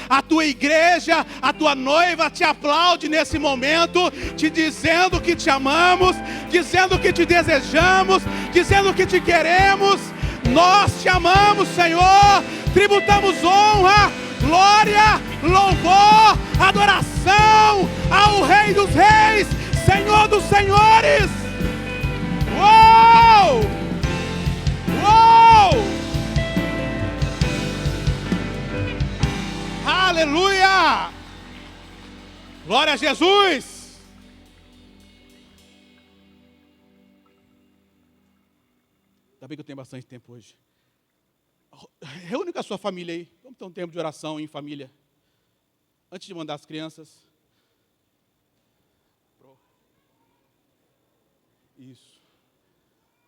A tua igreja, a tua noiva te aplaude nesse momento, te dizendo que te amamos, dizendo que te desejamos, dizendo que te queremos. Nós te amamos, Senhor. Tributamos honra, glória, louvor, adoração ao Rei dos Reis, Senhor dos Senhores. Uou! Uou! Aleluia! Glória a Jesus! Ainda bem que eu tenho bastante tempo hoje. Reúne com a sua família aí. Vamos ter um tempo de oração em família. Antes de mandar as crianças. Isso.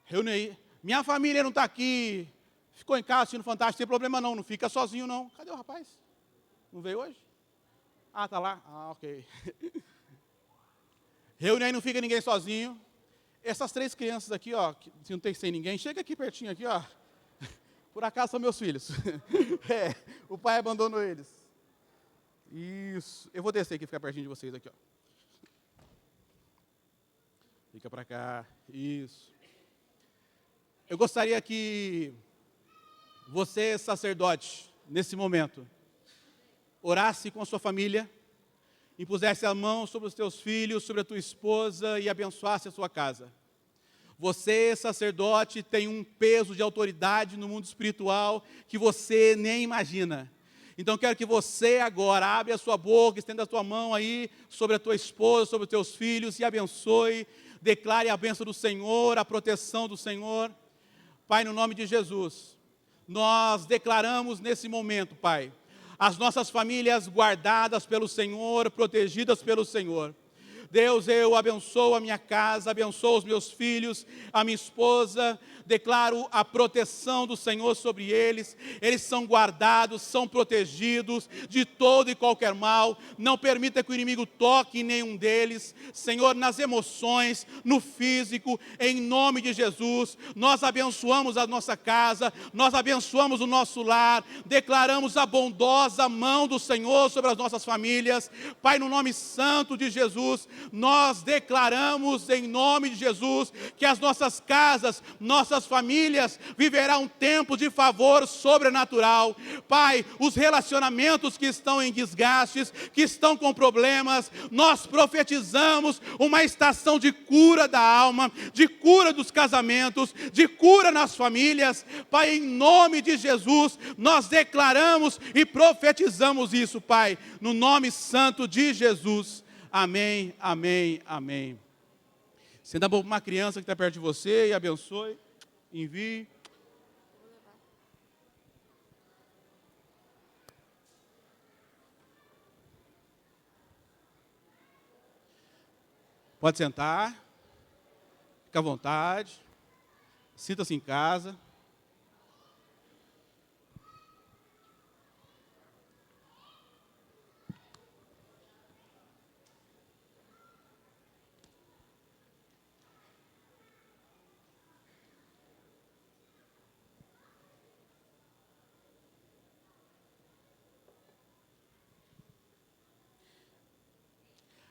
Reúne aí. Minha família não está aqui. Ficou em casa assistindo Fantástico. Não tem problema não. Não fica sozinho não. Cadê o rapaz? Não veio hoje? Ah, tá lá? Ah, ok. Reúne aí, não fica ninguém sozinho. Essas 3 crianças aqui, ó, se não tem sem ninguém, chega aqui pertinho aqui, ó. Por acaso são meus filhos. O pai abandonou eles. Isso. Eu vou descer aqui, ficar pertinho de vocês aqui, ó. Fica pra cá. Isso. Eu gostaria que você, sacerdote, nesse momento, orasse com a sua família, impusesse a mão sobre os teus filhos, sobre a tua esposa e abençoasse a sua casa. Você, sacerdote, tem um peso de autoridade no mundo espiritual que você nem imagina. Então quero que você agora abra a sua boca, estenda a tua mão aí sobre a tua esposa, sobre os teus filhos e abençoe, declare a bênção do Senhor, a proteção do Senhor. Pai, no nome de Jesus, nós declaramos nesse momento, Pai, as nossas famílias guardadas pelo Senhor, protegidas pelo Senhor. Deus, eu abençoo a minha casa, abençoo os meus filhos, a minha esposa, declaro a proteção do Senhor sobre eles. Eles são guardados, são protegidos de todo e qualquer mal. Não permita que o inimigo toque em nenhum deles. Senhor, nas emoções, no físico, em nome de Jesus, nós abençoamos a nossa casa, nós abençoamos o nosso lar, declaramos a bondosa mão do Senhor sobre as nossas famílias. Pai, no nome santo de Jesus, nós declaramos em nome de Jesus que as nossas casas, nossas famílias viverão um tempo de favor sobrenatural. Pai, os relacionamentos que estão em desgastes, que estão com problemas, nós profetizamos uma estação de cura da alma, de cura dos casamentos, de cura nas famílias. Pai, em nome de Jesus, nós declaramos e profetizamos isso, Pai, no nome santo de Jesus. Amém, amém, amém. Senta a mão para uma criança que está perto de você e abençoe, envie. Pode sentar, fica à vontade, sinta-se em casa.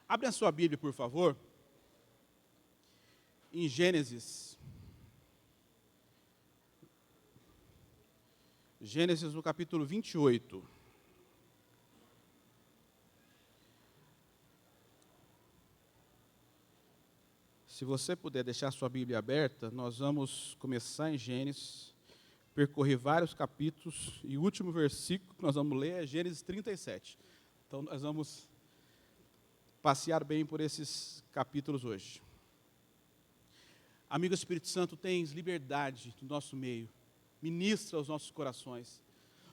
Abre a sua Bíblia, por favor, em Gênesis. Gênesis no capítulo 28. Se você puder deixar a sua Bíblia aberta, nós vamos começar em Gênesis, percorrer vários capítulos, e o último versículo que nós vamos ler é Gênesis 37. Então nós vamos passear bem por esses capítulos hoje. Amigo Espírito Santo, tens liberdade no nosso meio, ministra aos nossos corações.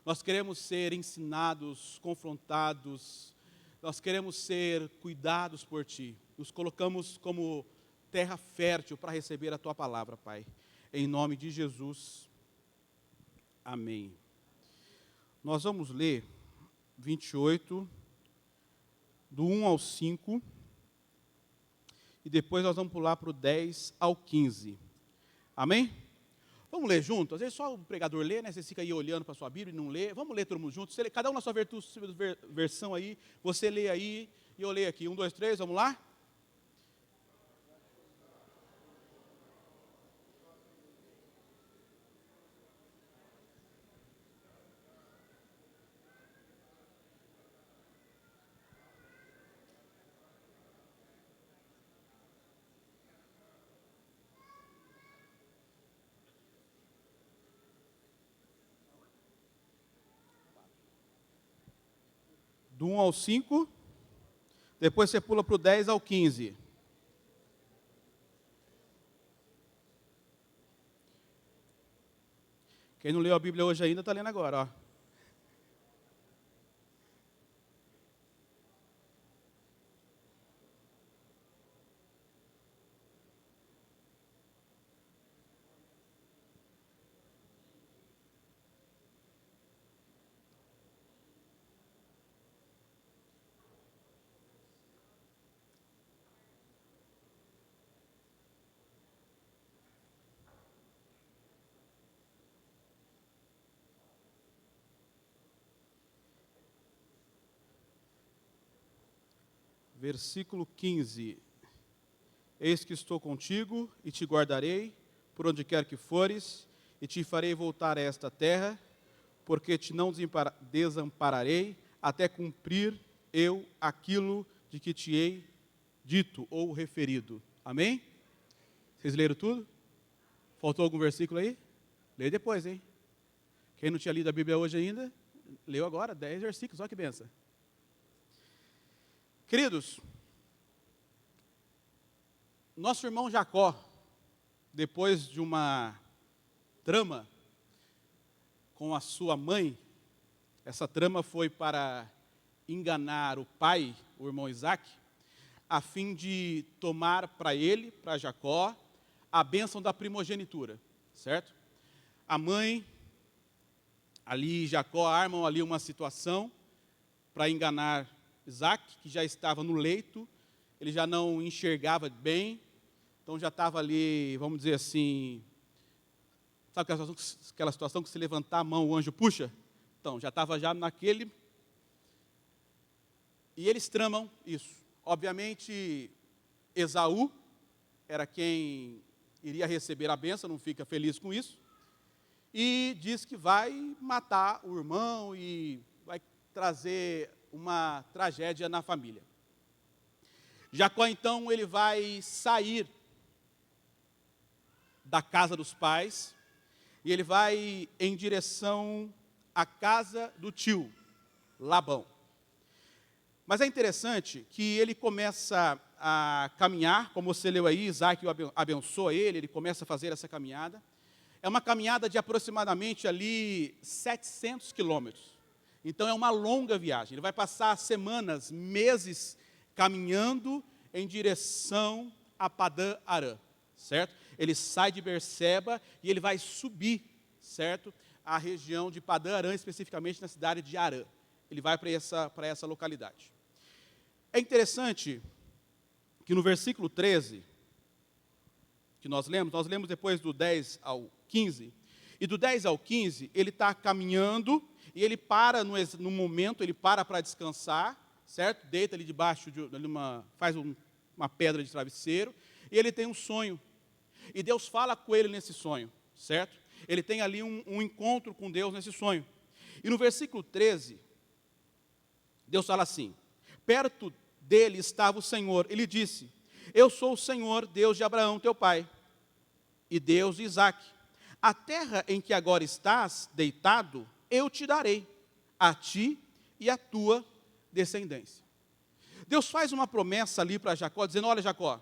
Nós queremos ser ensinados, confrontados, nós queremos ser cuidados por Ti. Nos colocamos como terra fértil para receber a Tua palavra, Pai. Em nome de Jesus, amém. Nós vamos ler 28, do 1 ao 5, e depois nós vamos pular para o 10 ao 15. Amém? Vamos ler junto? Às vezes só o pregador lê, né? Você fica aí olhando para a sua Bíblia e não lê. Vamos ler todo mundo junto. Cada um na sua versão aí. Você lê aí e eu leio aqui. 1, 2, 3, vamos lá? Do 1 ao 5. Depois você pula para o 10 ao 15. Quem não leu a Bíblia hoje ainda, está lendo agora, ó. Versículo 15. Eis que estou contigo e te guardarei por onde quer que fores, e te farei voltar a esta terra, porque te não desampararei, até cumprir eu aquilo de que te hei dito ou referido. Amém? Vocês leram tudo? Faltou algum versículo aí? Leia depois, hein? Quem não tinha lido a Bíblia hoje ainda, leu agora, 10 versículos, olha que benção. Queridos, nosso irmão Jacó, depois de uma trama com a sua mãe, essa trama foi para enganar o pai, o irmão Isaac, a fim de tomar para ele, para Jacó, a bênção da primogenitura, certo? A mãe, ali Jacó armam ali uma situação para enganar Isaac, que já estava no leito, ele já não enxergava bem, então já estava ali, vamos dizer assim, sabe aquela situação que se levantar a mão o anjo puxa? Então, já estava já naquele, e eles tramam isso. Obviamente, Esaú era quem iria receber a bênção, não fica feliz com isso, e diz que vai matar o irmão e vai trazer uma tragédia na família. Jacó, então, ele vai sair da casa dos pais e ele vai em direção à casa do tio, Labão. Mas é interessante que ele começa a caminhar, como você leu aí, Isaac abençoa ele começa a fazer essa caminhada. É uma caminhada de aproximadamente ali 700 quilômetros. Então é uma longa viagem. Ele vai passar semanas, meses caminhando em direção a Padã Arã, certo? Ele sai de Berseba e ele vai subir, certo? A região de Padã Arã, especificamente na cidade de Arã. Ele vai para essa localidade. É interessante que no versículo 13, que nós lemos depois do 10 ao 15, e do 10 ao 15, ele está caminhando, e ele para no momento, ele para descansar, certo? Deita ali debaixo faz uma pedra de travesseiro, e ele tem um sonho. E Deus fala com ele nesse sonho, certo? Ele tem ali um encontro com Deus nesse sonho. E no versículo 13, Deus fala assim: perto dele estava o Senhor, ele disse: eu sou o Senhor, Deus de Abraão, teu pai, e Deus de Isaque. A terra em que agora estás deitado, eu te darei, a ti e a tua descendência. Deus faz uma promessa ali para Jacó, dizendo: olha, Jacó,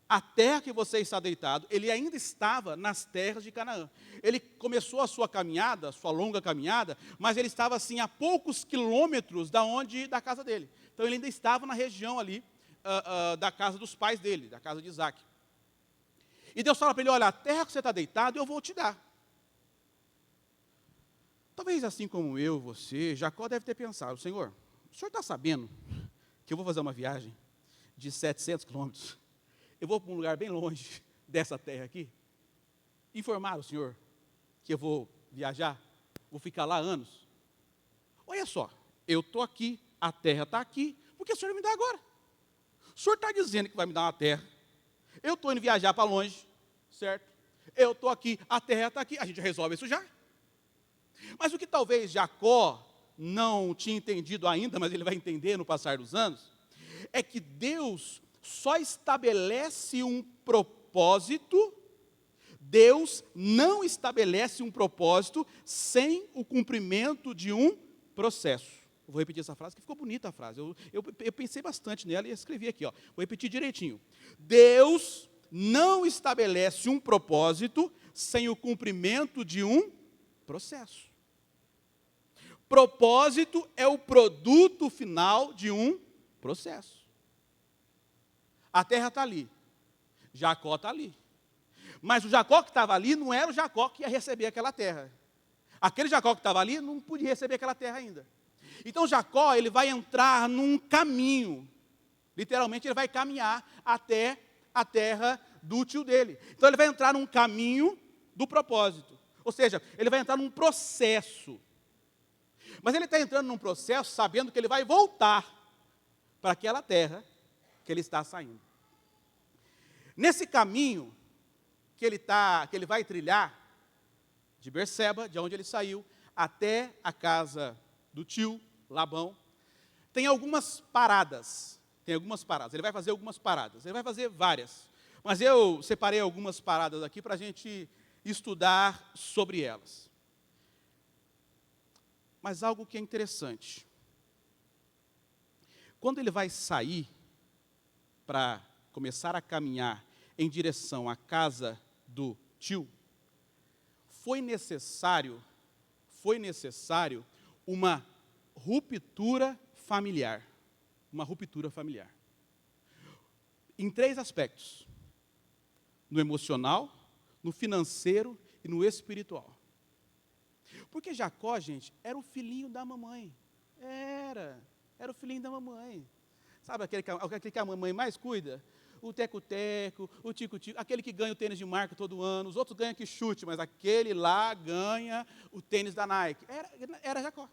a terra que você está deitado, ele ainda estava nas terras de Canaã. Ele começou a sua caminhada, sua longa caminhada, mas ele estava assim a poucos quilômetros da casa dele. Então ele ainda estava na região ali da casa dos pais dele, da casa de Isaac. E Deus fala para ele: olha, a terra que você está deitado, eu vou te dar. Talvez assim como eu, você, Jacó deve ter pensado: Senhor, o senhor está sabendo que eu vou fazer uma viagem de 700 quilômetros? Eu vou para um lugar bem longe dessa terra aqui? Informar o senhor? que eu vou viajar, vou ficar lá anos. Olha só, eu estou aqui, a terra está aqui, por que o senhor me dá agora? O senhor está dizendo que vai me dar uma terra, eu estou indo viajar para longe, certo? Eu estou aqui, a terra está aqui, a gente resolve isso já. Mas o que talvez Jacó não tinha entendido ainda, mas ele vai entender no passar dos anos, é que Deus só estabelece um propósito, Deus não estabelece um propósito sem o cumprimento de um processo. Eu vou repetir essa frase, que ficou bonita a frase. Eu pensei bastante nela e escrevi aqui. Vou repetir direitinho. Deus não estabelece um propósito sem o cumprimento de um processo. Propósito é o produto final de um processo. A terra está ali. Jacó está ali. Mas o Jacó que estava ali não era o Jacó que ia receber aquela terra. Aquele Jacó que estava ali não podia receber aquela terra ainda. Então Jacó, ele vai entrar num caminho. Literalmente, ele vai caminhar até a terra do tio dele. Então ele vai entrar num caminho do propósito. Ou seja, ele vai entrar num processo. Mas ele está entrando num processo sabendo que ele vai voltar para aquela terra que ele está saindo. Nesse caminho que ele vai trilhar, de Berseba, de onde ele saiu, até a casa do tio Labão, tem algumas paradas. Ele vai fazer algumas paradas. Ele vai fazer várias. Mas eu separei algumas paradas aqui para a gente estudar sobre elas. Mas algo que é interessante. Quando ele vai sair para começar a caminhar em direção à casa do tio, foi necessário uma ruptura familiar. Uma ruptura familiar. Em 3 aspectos. No emocional, no financeiro e no espiritual. Porque Jacó, gente, era o filhinho da mamãe. Era o filhinho da mamãe. Sabe aquele que a mamãe mais cuida? O teco-teco, o tico-tico, aquele que ganha o tênis de marca todo ano, os outros ganham que chute, mas aquele lá ganha o tênis da Nike. Era Jacó.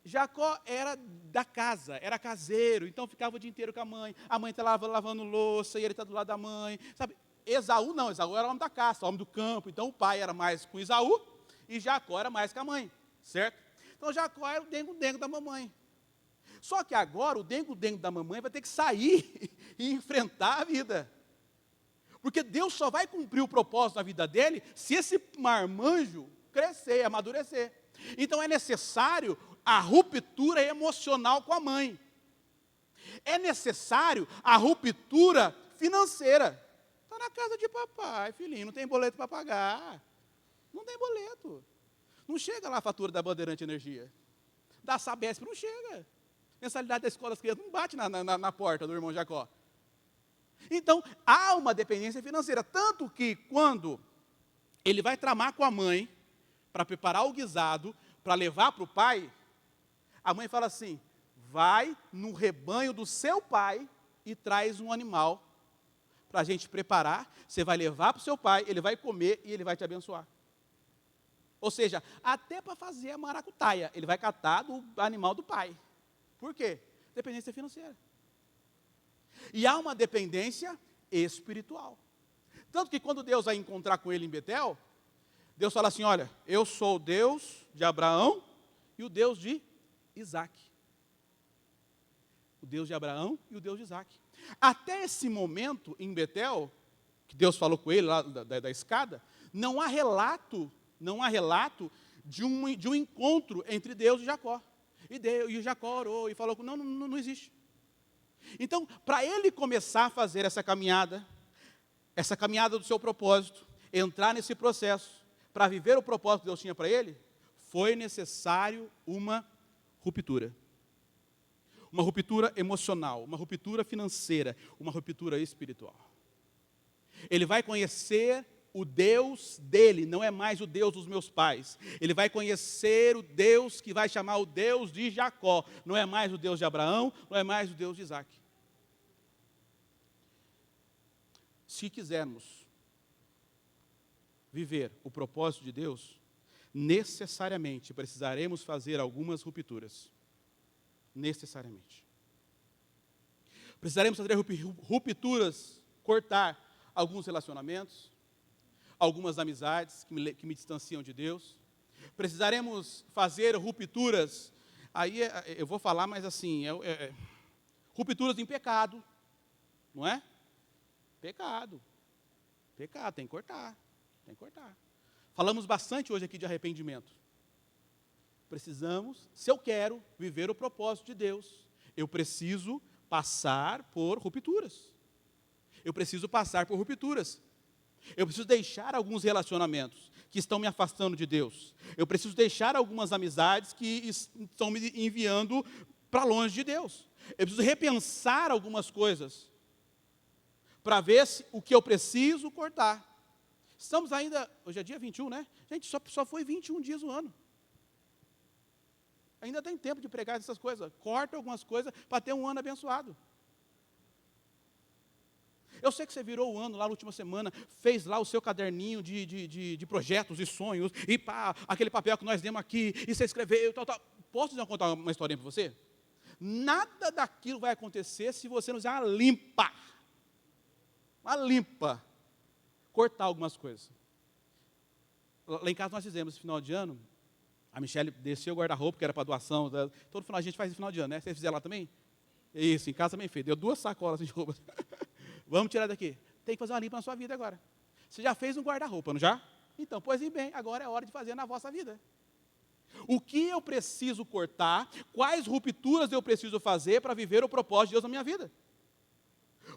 Jacó era da casa, era caseiro, então ficava o dia inteiro com a mãe está lavando louça e ele está do lado da mãe. Sabe? Esaú não, Esaú era homem da caça, homem do campo, então o pai era mais com Esaú e Jacó era mais com a mãe, certo? Então Jacó era o dengo-dengo da mamãe. Só que agora o dengo-dengo da mamãe vai ter que sair e enfrentar a vida. Porque Deus só vai cumprir o propósito na vida dele se esse marmanjo crescer, amadurecer. Então é necessário a ruptura emocional com a mãe. É necessário a ruptura financeira. Está na casa de papai, filhinho, não tem boleto para pagar. Não tem boleto. Não chega lá a fatura da Bandeirante Energia. Da Sabesp não chega. Mensalidade da escola das crianças não bate na porta do irmão Jacó. Então, há uma dependência financeira. Tanto que quando ele vai tramar com a mãe, para preparar o guisado, para levar para o pai, a mãe fala assim, vai no rebanho do seu pai e traz um animal para a gente preparar, você vai levar para o seu pai, ele vai comer e ele vai te abençoar. Ou seja, até para fazer a maracutaia, ele vai catar do animal do pai. Por quê? Dependência financeira. E há uma dependência espiritual. Tanto que quando Deus vai encontrar com ele em Betel, Deus fala assim, olha, eu sou o Deus de Abraão e o Deus de Isaac. O Deus de Abraão e o Deus de Isaac. Até esse momento, em Betel, que Deus falou com ele lá da escada, não há relato de um encontro entre Deus e Jacó. E Jacó orou e falou, não existe. Então, para ele começar a fazer essa caminhada do seu propósito, entrar nesse processo, para viver o propósito que Deus tinha para ele, foi necessário uma ruptura. Uma ruptura emocional, uma ruptura financeira, uma ruptura espiritual. Ele vai conhecer o Deus dele, não é mais o Deus dos meus pais. Ele vai conhecer o Deus que vai chamar o Deus de Jacó. Não é mais o Deus de Abraão, não é mais o Deus de Isaac. Se quisermos viver o propósito de Deus, necessariamente precisaremos fazer algumas rupturas. Necessariamente. Precisaremos fazer rupturas, cortar alguns relacionamentos, algumas amizades que me distanciam de Deus. Precisaremos fazer rupturas, aí eu vou falar, mas assim, rupturas em pecado, não é? Pecado, tem que cortar, Falamos bastante hoje aqui de arrependimento. Precisamos, se eu quero viver o propósito de Deus, eu preciso passar por rupturas. Eu preciso deixar alguns relacionamentos que estão me afastando de Deus. Eu preciso deixar algumas amizades que estão me enviando para longe de Deus. Eu preciso repensar algumas coisas para ver o que eu preciso cortar. Estamos ainda, hoje é dia 21, né? Gente, só foi 21 dias o ano. Ainda tem tempo de pregar essas coisas. Corta algumas coisas para ter um ano abençoado. Eu sei que você virou o ano lá na última semana, fez lá o seu caderninho de projetos e sonhos, e pá, aquele papel que nós demos aqui, e você escreveu, tal. Posso contar uma historinha para você? Nada daquilo vai acontecer se você não usar uma limpa, cortar algumas coisas. Lá em casa nós fizemos esse final de ano, a Michelle desceu o guarda-roupa, que era para doação, todo final a gente faz esse final de ano, né? Vocês fizeram lá também? Isso, em casa também fez, deu 2 sacolas de roupa. Vamos tirar daqui. Tem que fazer uma limpa na sua vida agora. Você já fez um guarda-roupa, não já? Então, pois bem, agora é hora de fazer na vossa vida. O que eu preciso cortar, quais rupturas eu preciso fazer para viver o propósito de Deus na minha vida?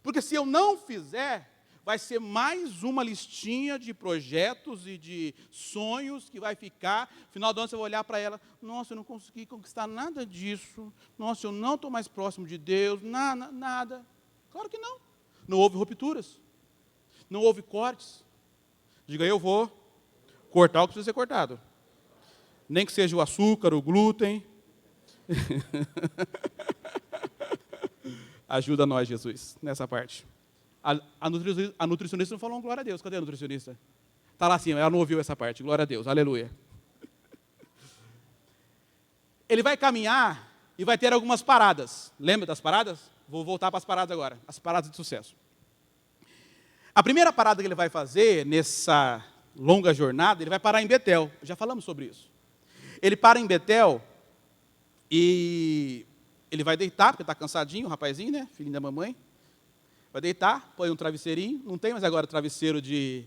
Porque se eu não fizer, vai ser mais uma listinha de projetos e de sonhos que vai ficar. No final do ano você vai olhar para ela, nossa, eu não consegui conquistar nada disso. Nossa, eu não estou mais próximo de Deus, nada. Claro que não. Não houve rupturas. Não houve cortes. Diga, eu vou cortar o que precisa ser cortado. Nem que seja o açúcar, o glúten. Ajuda nós, Jesus, nessa parte. A nutricionista não falou glória a Deus. Cadê a nutricionista? Está lá assim, ela não ouviu essa parte. Glória a Deus, aleluia. Ele vai caminhar e vai ter algumas paradas. Lembra das paradas? Vou voltar para as paradas agora. As paradas de sucesso. A primeira parada que ele vai fazer nessa longa jornada, ele vai parar em Betel. Já falamos sobre isso. Ele para em Betel e ele vai deitar, porque está cansadinho, o rapazinho, né? Filhinho da mamãe. Vai deitar, põe um travesseirinho. Não tem mais agora travesseiro de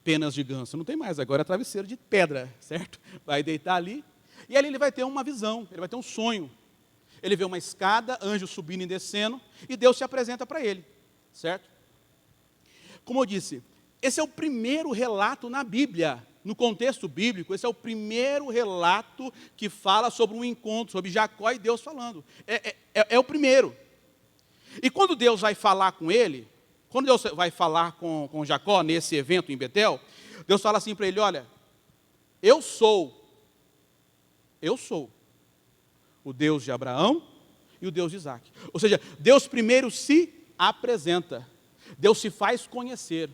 penas de ganso. Não tem mais, agora é travesseiro de pedra, certo? Vai deitar ali. E ali ele vai ter uma visão, ele vai ter um sonho. Ele vê uma escada, anjos subindo e descendo, e Deus se apresenta para ele, certo? Como eu disse, esse é o primeiro relato na Bíblia, no contexto bíblico, esse é o primeiro relato que fala sobre um encontro, sobre Jacó e Deus falando. É o primeiro. E quando Deus vai falar com ele, quando Deus vai falar com Jacó nesse evento em Betel, Deus fala assim para ele, olha, eu sou o Deus de Abraão e o Deus de Isaac. Ou seja, Deus primeiro se apresenta. Deus se faz conhecer.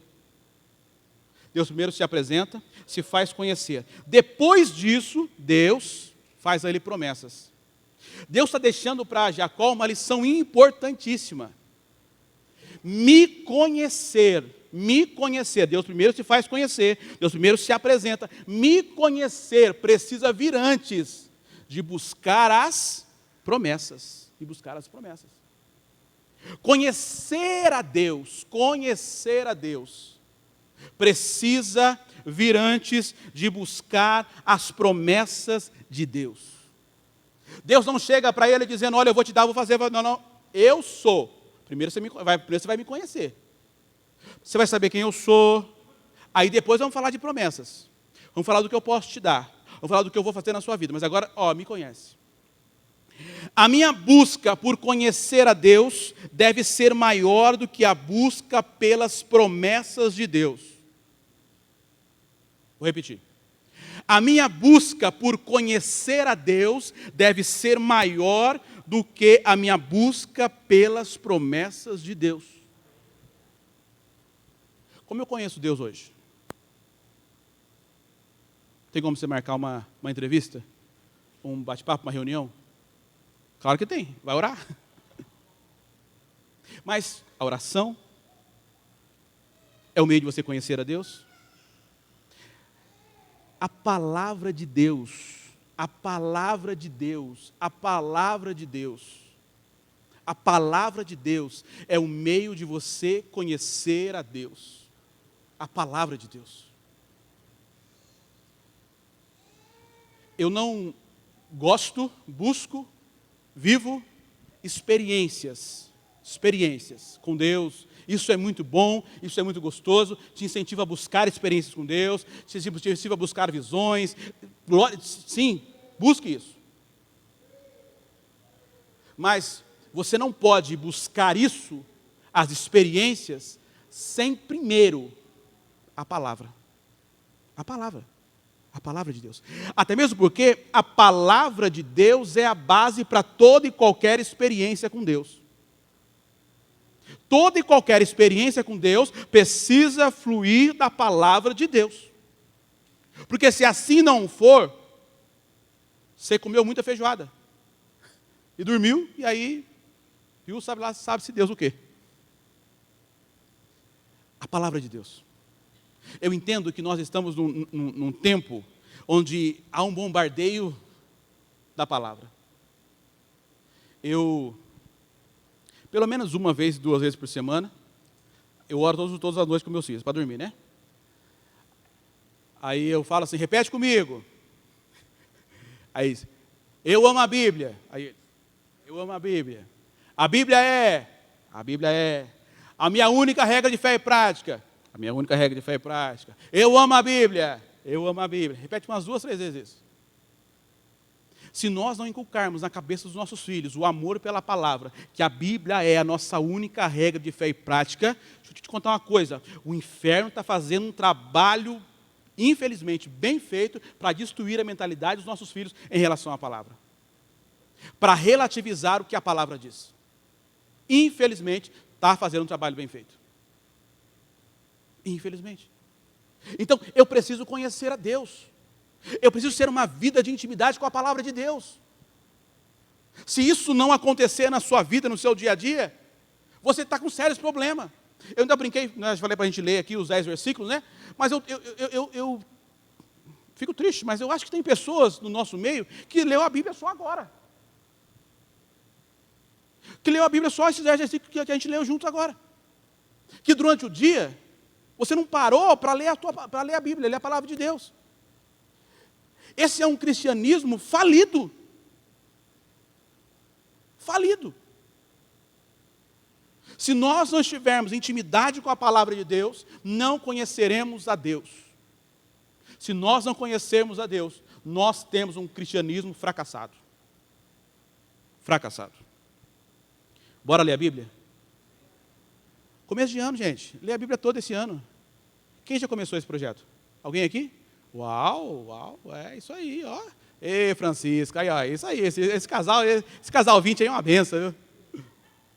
Deus primeiro se apresenta, se faz conhecer. Depois disso, Deus faz a ele promessas. Deus está deixando para Jacó uma lição importantíssima. Me conhecer. Deus primeiro se faz conhecer. Deus primeiro se apresenta. Me conhecer precisa vir antes de buscar as promessas. Conhecer a Deus precisa vir antes de buscar as promessas de Deus. Deus não chega para ele dizendo, olha, eu vou te dar, vou fazer, não, eu sou. Primeiro você vai me conhecer. Você vai saber quem eu sou. Aí depois vamos falar de promessas. Vamos falar do que eu posso te dar. Vamos falar do que eu vou fazer na sua vida. Mas agora, me conhece. A minha busca por conhecer a Deus deve ser maior do que a busca pelas promessas de Deus. Vou repetir. A minha busca por conhecer a Deus deve ser maior do que a minha busca pelas promessas de Deus. Como eu conheço Deus hoje? Tem como você marcar uma entrevista? Um bate-papo, uma reunião? Claro que tem, vai orar. Mas a oração é o meio de você conhecer a Deus. A palavra de Deus, a palavra de Deus, a palavra de Deus, a palavra de Deus é o meio de você conhecer a Deus. A palavra de Deus. Eu não gosto, busco, vivo experiências com Deus. Isso é muito bom, isso é muito gostoso, te incentiva a buscar experiências com Deus, te incentiva a buscar visões. Sim, busque isso. Mas você não pode buscar isso, as experiências, sem primeiro a palavra. A palavra. A palavra de Deus. Até mesmo porque a palavra de Deus é a base para toda e qualquer experiência com Deus. Toda e qualquer experiência com Deus precisa fluir da palavra de Deus. Porque se assim não for, você comeu muita feijoada. E dormiu, e aí, viu, sabe-se Deus o quê? A palavra de Deus. Eu entendo que nós estamos num tempo onde há um bombardeio da palavra. Pelo menos uma vez, 2 vezes por semana, eu oro todas as noites com meus filhos, para dormir, né? Aí eu falo assim, repete comigo. Aí, eu amo a Bíblia. Aí, eu amo a Bíblia. A Bíblia é a minha única regra de fé e prática. A minha única regra de fé e prática. Eu amo a Bíblia. Eu amo a Bíblia. Repete umas 2, 3 vezes isso. Se nós não inculcarmos na cabeça dos nossos filhos o amor pela palavra, que a Bíblia é a nossa única regra de fé e prática, deixa eu te contar uma coisa. O inferno está fazendo um trabalho, infelizmente, bem feito, para destruir a mentalidade dos nossos filhos em relação à palavra. Para relativizar o que a palavra diz. Infelizmente, está fazendo um trabalho bem feito. Infelizmente. Então, eu preciso conhecer a Deus. Eu preciso ter uma vida de intimidade com a palavra de Deus. Se isso não acontecer na sua vida, no seu dia a dia, você está com sérios problemas. Eu ainda brinquei, né, falei para a gente ler aqui os 10 versículos, né? Mas eu fico triste, mas eu acho que tem pessoas no nosso meio que leu a Bíblia só agora. Que leu a Bíblia só esses 10 versículos que a gente leu juntos agora. Que durante o dia, você não parou para ler a Bíblia, ler a palavra de Deus. Esse é um cristianismo falido. Falido. Se nós não estivermos em intimidade com a palavra de Deus, não conheceremos a Deus. Se nós não conhecermos a Deus, nós temos um cristianismo fracassado. Fracassado. Bora ler a Bíblia? Começo de ano, gente. Lê a Bíblia toda esse ano. Quem já começou esse projeto? Alguém aqui? Uau, é isso aí, ó. Ei, Francisco, aí, ó, isso aí, esse casal 20 aí é uma benção, viu?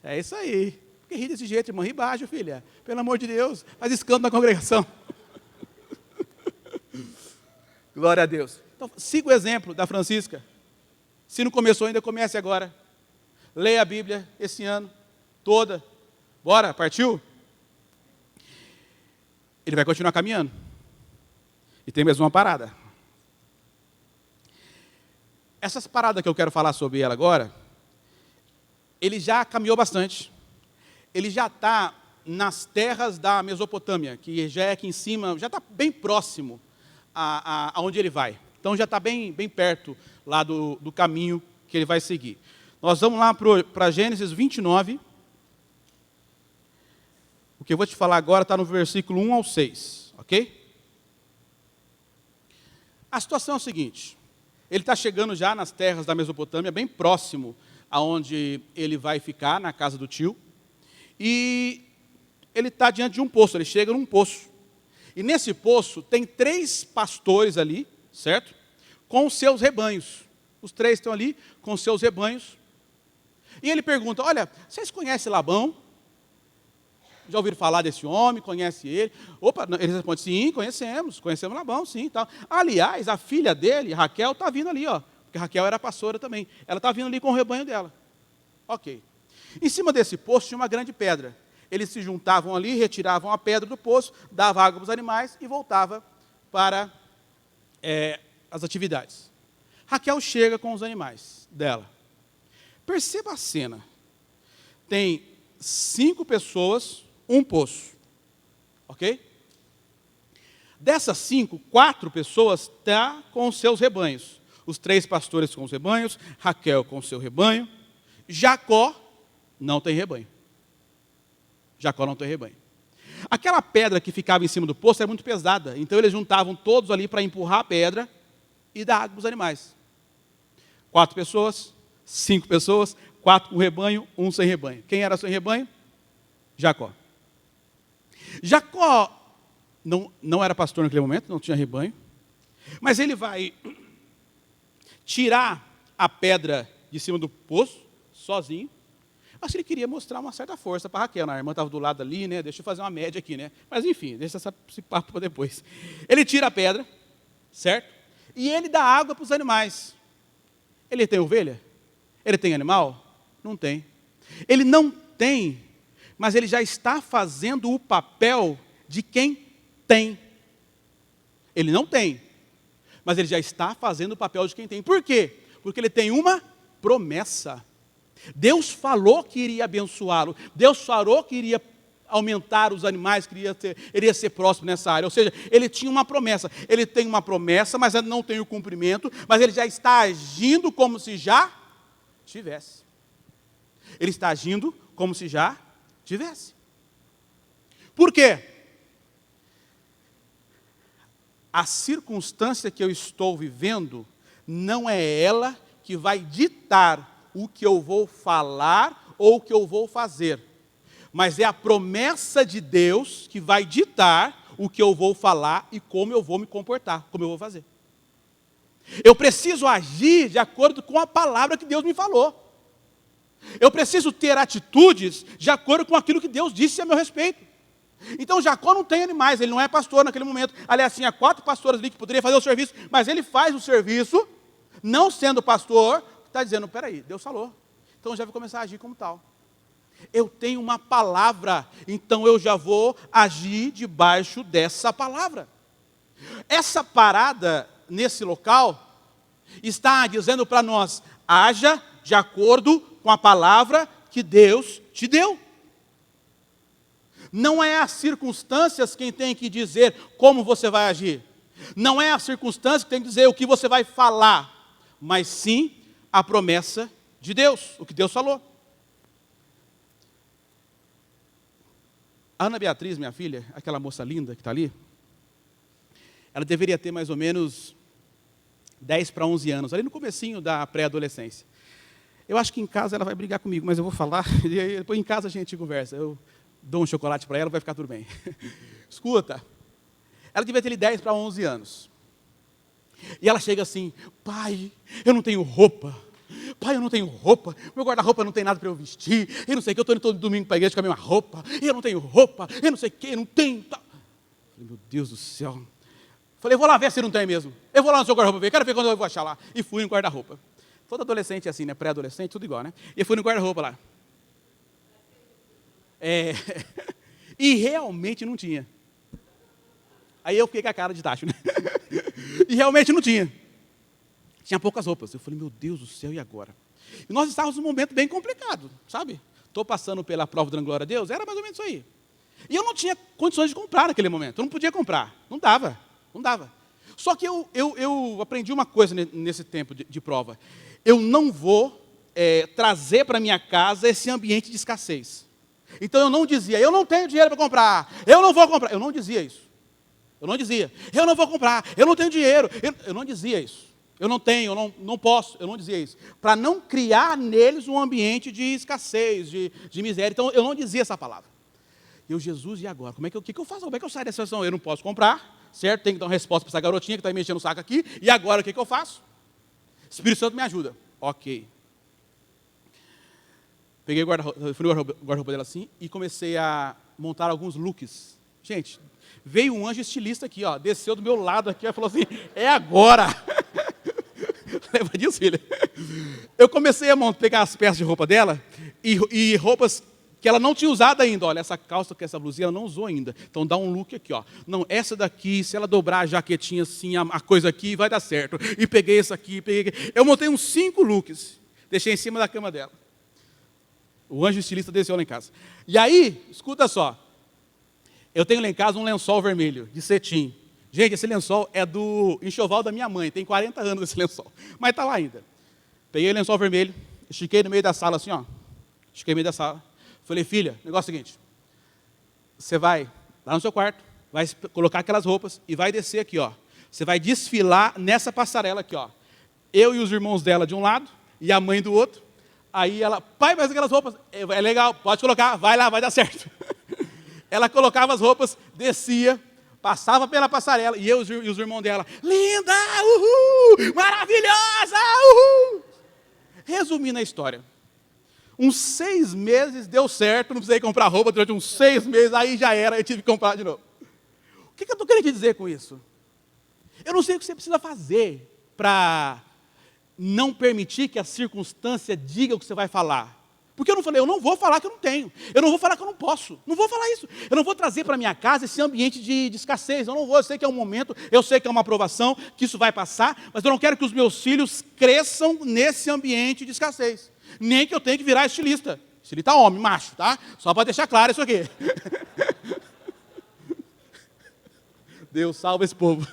É isso aí. Por que ri desse jeito, irmão? Ri baixo, filha. Pelo amor de Deus, faz escândalo na congregação. Glória a Deus. Então, siga o exemplo da Francisca. Se não começou ainda, comece agora. Leia a Bíblia esse ano, toda. Bora, partiu? Ele vai continuar caminhando. E tem mais uma parada. Essas paradas que eu quero falar sobre ela agora, ele já caminhou bastante. Ele já está nas terras da Mesopotâmia, que já é aqui em cima, já está bem próximo aonde ele vai. Então já está bem perto lá do caminho que ele vai seguir. Nós vamos lá para Gênesis 29. O que eu vou te falar agora está no versículo 1 ao 6, ok? A situação é a seguinte, ele está chegando já nas terras da Mesopotâmia, bem próximo aonde ele vai ficar, na casa do tio, e ele está diante de um poço, ele chega num poço. E nesse poço tem 3 pastores ali, certo? Com os seus rebanhos. Os 3 estão ali com os seus rebanhos. E ele pergunta, olha, vocês conhecem Labão? Já ouviram falar desse homem? Conhece ele? Opa, eles respondem, sim, conhecemos Labão, sim. Tal. Aliás, a filha dele, Raquel, está vindo ali, ó, porque Raquel era pastora também. Ela está vindo ali com o rebanho dela. Ok. Em cima desse poço tinha uma grande pedra. Eles se juntavam ali, retiravam a pedra do poço, davam água para os animais e voltava para as atividades. Raquel chega com os animais dela. Perceba a cena. Tem 5 pessoas, um poço. Ok? Dessas 5, 4 pessoas estão com os seus rebanhos. Os 3 pastores com os rebanhos, Raquel com o seu rebanho. Jacó não tem rebanho. Jacó não tem rebanho. Aquela pedra que ficava em cima do poço era muito pesada, então eles juntavam todos ali para empurrar a pedra e dar água para os animais. 4 pessoas, 5 pessoas, 4 com rebanho, 1 sem rebanho. Quem era sem rebanho? Jacó. Jacó não era pastor naquele momento, não tinha rebanho, mas ele vai tirar a pedra de cima do poço, sozinho. Acho que ele queria mostrar uma certa força para Raquel. A irmã estava do lado ali, né? Deixa eu fazer uma média aqui, né? Mas enfim, deixa esse papo para depois. Ele tira a pedra, certo? E ele dá água para os animais. Ele tem ovelha? Ele tem animal? Não tem. Ele não tem, mas ele já está fazendo o papel de quem tem. Ele não tem, mas ele já está fazendo o papel de quem tem. Por quê? Porque ele tem uma promessa. Deus falou que iria abençoá-lo. Deus falou que iria aumentar os animais, que iria ser próximo nessa área. Ou seja, ele tinha uma promessa. Ele tem uma promessa, mas não tem o cumprimento, mas ele já está agindo como se já tivesse. Ele está agindo como se já tivesse. Por quê? A circunstância que eu estou vivendo não é ela que vai ditar o que eu vou falar ou o que eu vou fazer. Mas é a promessa de Deus que vai ditar o que eu vou falar e como eu vou me comportar, como eu vou fazer. Eu preciso agir de acordo com a palavra que Deus me falou. Eu preciso ter atitudes de acordo com aquilo que Deus disse a meu respeito. Então Jacó não tem animais, ele não é pastor naquele momento. Aliás, tinha 4 pastores ali que poderiam fazer o serviço, mas ele faz o serviço, não sendo pastor, está dizendo, peraí, Deus falou, então eu já vou começar a agir como tal. Eu tenho uma palavra, então eu já vou agir debaixo dessa palavra. Essa parada nesse local está dizendo para nós, haja de acordo com a palavra que Deus te deu. Não é as circunstâncias quem tem que dizer como você vai agir. Não é as circunstâncias que tem que dizer o que você vai falar, mas sim a promessa de Deus, o que Deus falou. A Ana Beatriz, minha filha, aquela moça linda que está ali, ela deveria ter mais ou menos 10 para 11 anos, ali no comecinho da pré-adolescência. Eu acho que em casa ela vai brigar comigo, mas eu vou falar, e aí depois em casa a gente conversa. Eu dou um chocolate para ela, vai ficar tudo bem. Escuta, ela devia ter 10 para 11 anos. E ela chega assim, pai, eu não tenho roupa. Pai, eu não tenho roupa. Meu guarda-roupa não tem nada para eu vestir. Eu não sei o que, eu estou indo todo domingo para a igreja com a mesma roupa. Eu não tenho roupa, eu não sei o que, não tenho. Tá. Falei, meu Deus do céu. Falei, eu vou lá ver se não tem mesmo. Eu vou lá no seu guarda-roupa ver, quero ver quando eu vou achar lá. E fui no guarda-roupa. Todo adolescente é assim, né? Pré-adolescente, tudo igual, né? E eu fui no guarda-roupa lá. E realmente não tinha. Aí eu fiquei com a cara de tacho, né? E realmente não tinha. Tinha poucas roupas. Eu falei, meu Deus do céu, e agora? E nós estávamos num momento bem complicado, sabe? Estou passando pela prova dando glória a Deus, era mais ou menos isso aí. E eu não tinha condições de comprar naquele momento, eu não podia comprar, não dava. Só que eu aprendi uma coisa nesse tempo de prova. Eu não vou trazer para minha casa esse ambiente de escassez. Então eu não dizia, eu não tenho dinheiro para comprar, eu não vou comprar. Eu não dizia isso. Eu não dizia, eu não vou comprar, eu não tenho dinheiro. Eu não dizia isso. Eu não tenho, eu não posso, eu não dizia isso. Para não criar neles um ambiente de escassez, de miséria. Então eu não dizia essa palavra. E eu, Jesus, e agora? O que eu faço? Como é que eu saio dessa situação? Eu não posso comprar, certo? Tenho que dar uma resposta para essa garotinha que está me mexendo o saco aqui. E agora o que eu faço? Espírito Santo me ajuda. Ok. Peguei o guarda-roupa dela assim e comecei a montar alguns looks. Gente, veio um anjo estilista aqui, ó, desceu do meu lado aqui e falou assim, é agora. Lembra disso, filha? Eu comecei a pegar as peças de roupa dela e roupas que ela não tinha usado ainda. Olha, essa calça com essa blusinha ela não usou ainda. Então dá um look aqui, ó. Não, essa daqui, se ela dobrar a jaquetinha assim, a coisa aqui, vai dar certo. E peguei essa aqui, peguei. Eu montei uns 5 looks. Deixei em cima da cama dela. O anjo estilista desceu lá em casa. E aí, escuta só. Eu tenho lá em casa um lençol vermelho, de cetim. Gente, esse lençol é do enxoval da minha mãe. Tem 40 anos esse lençol. Mas está lá ainda. Peguei o lençol vermelho, estiquei no meio da sala assim, ó. Estiquei no meio da sala. Falei, filha, negócio é o seguinte. Você vai lá no seu quarto, vai colocar aquelas roupas e vai descer aqui, ó. Você vai desfilar nessa passarela aqui, ó. Eu e os irmãos dela de um lado e a mãe do outro. Aí ela, pai, mas aquelas roupas, é legal, pode colocar, vai lá, vai dar certo. Ela colocava as roupas, descia, passava pela passarela, e eu e os irmãos dela, linda, uhul, maravilhosa, uhul. Resumindo a história, uns 6 meses deu certo, não precisei comprar roupa durante uns 6 meses, aí já era, eu tive que comprar de novo. O que eu estou querendo te dizer com isso? Eu não sei o que você precisa fazer para não permitir que a circunstância diga o que você vai falar. Porque eu não falei, eu não vou falar que eu não tenho. Eu não vou falar que eu não posso. Não vou falar isso. Eu não vou trazer para minha casa esse ambiente de escassez. Eu não vou, eu sei que é um momento, eu sei que é uma aprovação, que isso vai passar, mas eu não quero que os meus filhos cresçam nesse ambiente de escassez. Nem que eu tenha que virar estilista. Estilista homem, macho, tá? Só para deixar claro isso aqui. Deus salva esse povo.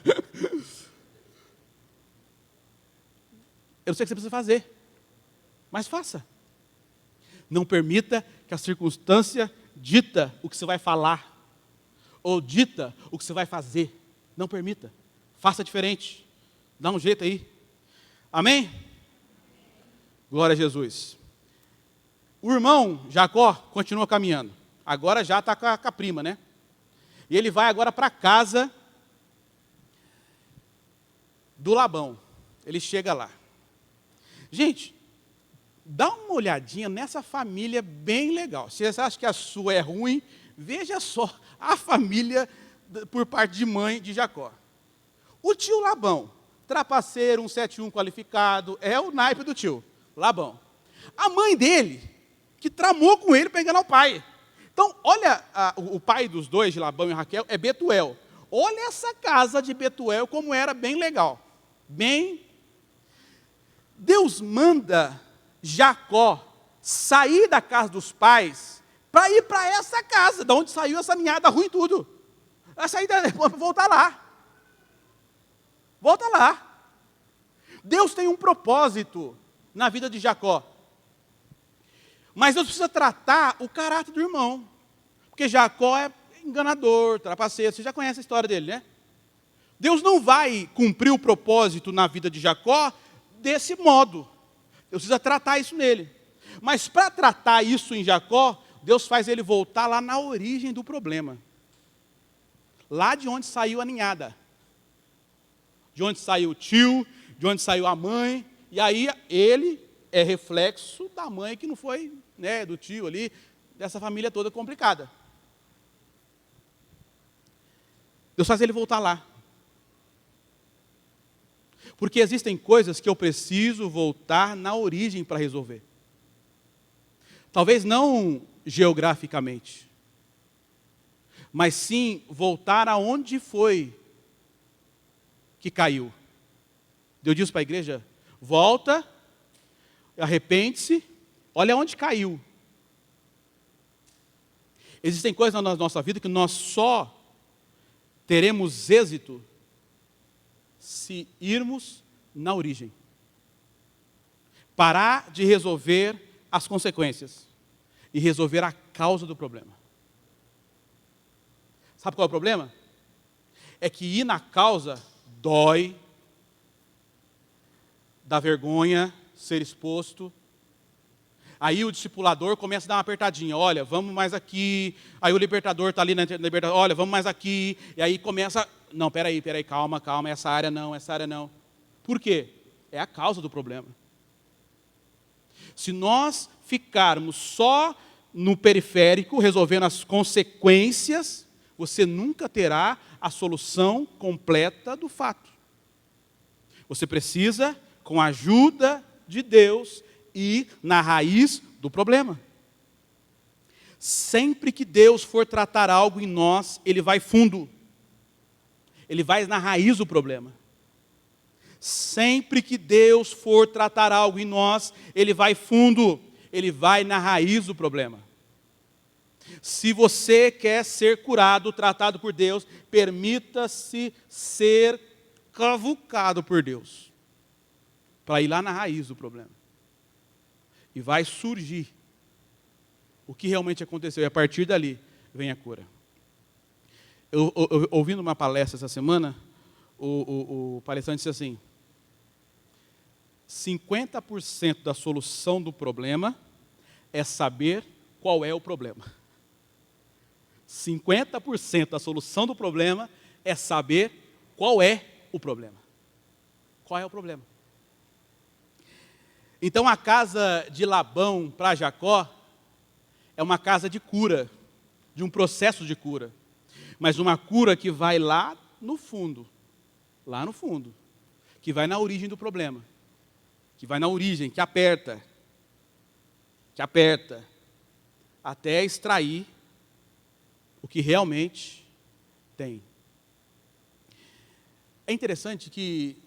Eu não sei o que você precisa fazer, mas faça. Não permita que a circunstância dita o que você vai falar, ou dita o que você vai fazer. Não permita. Faça diferente. Dá um jeito aí. Amém? Glória a Jesus. O irmão Jacó continua caminhando. Agora já está com a prima, né? E ele vai agora para a casa do Labão. Ele chega lá. Gente, dá uma olhadinha nessa família bem legal. Se você acha que a sua é ruim, veja só a família por parte de mãe de Jacó. O tio Labão, trapaceiro, 171 qualificado, é o naipe do tio, Labão. A mãe dele, que tramou com ele para enganar o pai. Então, olha, o pai dos dois, de Labão e Raquel, é Betuel. Olha essa casa de Betuel como era bem legal. Deus manda Jacó sair da casa dos pais para ir para essa casa, de onde saiu essa ninhada ruim tudo. A saída, voltar lá. Volta lá. Deus tem um propósito na vida de Jacó. Mas Deus precisa tratar o caráter do irmão. Porque Jacó é enganador, trapaceiro, você já conhece a história dele, né? Deus não vai cumprir o propósito na vida de Jacó desse modo. Deus precisa tratar isso nele. Mas para tratar isso em Jacó, Deus faz ele voltar lá na origem do problema. Lá de onde saiu a ninhada. De onde saiu o tio, de onde saiu a mãe. E aí ele é reflexo da mãe que não foi, né, do tio ali, dessa família toda complicada. Deus faz ele voltar lá. Porque existem coisas que eu preciso voltar na origem para resolver. Talvez não geograficamente, mas sim voltar aonde foi que caiu. Deus diz para a igreja, volta, arrepende-se, olha onde caiu. Existem coisas na nossa vida que nós só teremos êxito se irmos na origem. Parar de resolver as consequências e resolver a causa do problema. Sabe qual é o problema? É que ir na causa dói, dá vergonha ser exposto. Aí o discipulador começa a dar uma apertadinha, olha, vamos mais aqui. Aí o libertador está ali na libertação, olha, vamos mais aqui. E aí começa, não, peraí, calma, essa área não. Por quê? É a causa do problema. Se nós ficarmos só no periférico, resolvendo as consequências, você nunca terá a solução completa do fato. Você precisa, com a ajuda de Deus, ir na raiz do problema. Sempre que Deus for tratar algo em nós, Ele vai fundo. Ele vai na raiz do problema. Sempre que Deus for tratar algo em nós, Ele vai fundo. Ele vai na raiz do problema. Se você quer ser curado, tratado por Deus, permita-se ser cavucado por Deus. Para ir lá na raiz do problema. E vai surgir o que realmente aconteceu. E a partir dali, vem a cura. Eu ouvindo uma palestra essa semana, o palestrante disse assim: 50% da solução do problema é saber qual é o problema. 50% da solução do problema é saber qual é o problema. Qual é o problema? Então a casa de Labão para Jacó é uma casa de cura, de um processo de cura. Mas uma cura que vai lá no fundo, que vai na origem do problema, que vai na origem, que aperta, até extrair o que realmente tem. É interessante que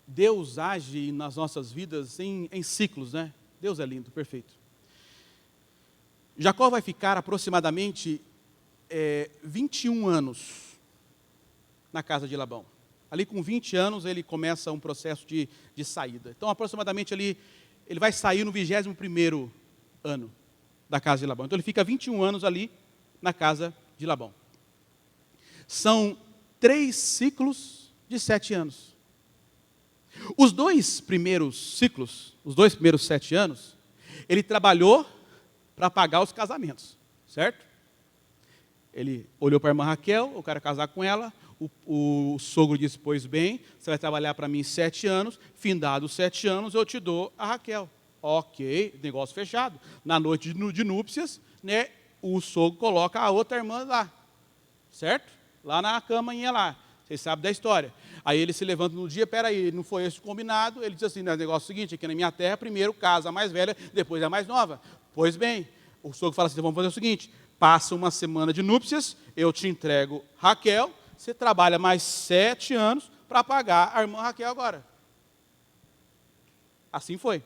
Deus age nas nossas vidas em ciclos, né? Deus é lindo, perfeito. Jacó vai ficar aproximadamente 21 anos na casa de Labão. Ali com 20 anos ele começa um processo de saída. Então aproximadamente ali, ele vai sair no 21º ano da casa de Labão. Então ele fica 21 anos ali na casa de Labão. São 3 ciclos de 7 anos. Os 2 primeiros ciclos, os 2 primeiros 7 anos, ele trabalhou para pagar os casamentos, certo? Ele olhou para a irmã Raquel, eu quero casar com ela, o sogro disse: pois bem, você vai trabalhar para mim 7 anos, findados 7 anos, eu te dou a Raquel. Ok, negócio fechado. Na noite de núpcias, né, o sogro coloca a outra irmã lá, certo? Lá na camainha lá, vocês sabem da história. Aí ele se levanta no dia: peraí, não foi esse o combinado? Ele diz assim: não, o negócio é o seguinte, aqui na minha terra, primeiro casa a mais velha, depois a mais nova. Pois bem, o sogro fala assim: vamos fazer o seguinte, passa uma semana de núpcias, eu te entrego Raquel, você trabalha mais 7 anos para pagar a irmã Raquel agora. Assim foi.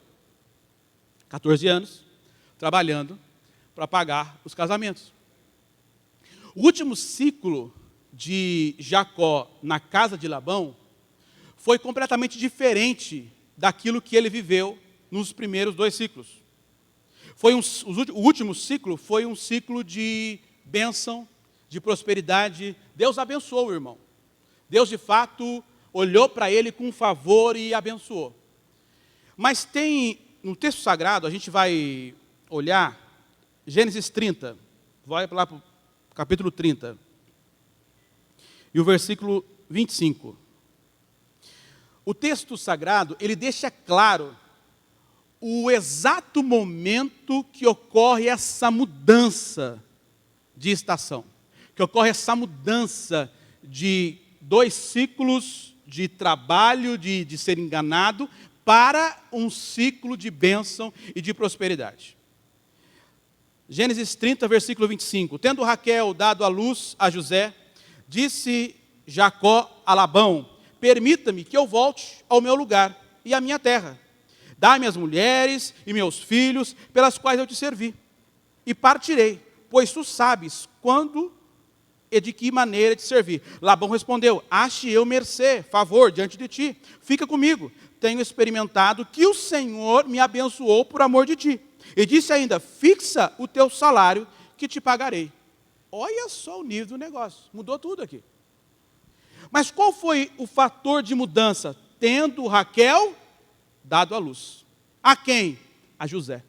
14 anos, trabalhando para pagar os casamentos. O último ciclo de Jacó na casa de Labão foi completamente diferente daquilo que ele viveu nos primeiros 2 ciclos. O último ciclo foi um ciclo de bênção, de prosperidade. Deus abençoou o irmão. Deus, de fato, olhou para ele com favor e abençoou. Mas tem, no texto sagrado, a gente vai olhar Gênesis 30, vai lá para o capítulo 30, e o versículo 25. O texto sagrado, ele deixa claro o exato momento que ocorre essa mudança de estação, que ocorre essa mudança de 2 ciclos de trabalho, de ser enganado, para um ciclo de bênção e de prosperidade. Gênesis 30, versículo 25. Tendo Raquel dado à luz a José, disse Jacó a Labão: permita-me que eu volte ao meu lugar e à minha terra. Dá-me as mulheres e meus filhos, pelas quais eu te servi, e partirei, pois tu sabes quando e de que maneira te servir. Labão respondeu: ache eu mercê, favor diante de ti, fica comigo. Tenho experimentado que o Senhor me abençoou por amor de ti. E disse ainda: fixa o teu salário que te pagarei. Olha só o nível do negócio, mudou tudo aqui. Mas qual foi o fator de mudança? Tendo Raquel dado à luz. A quem? A José.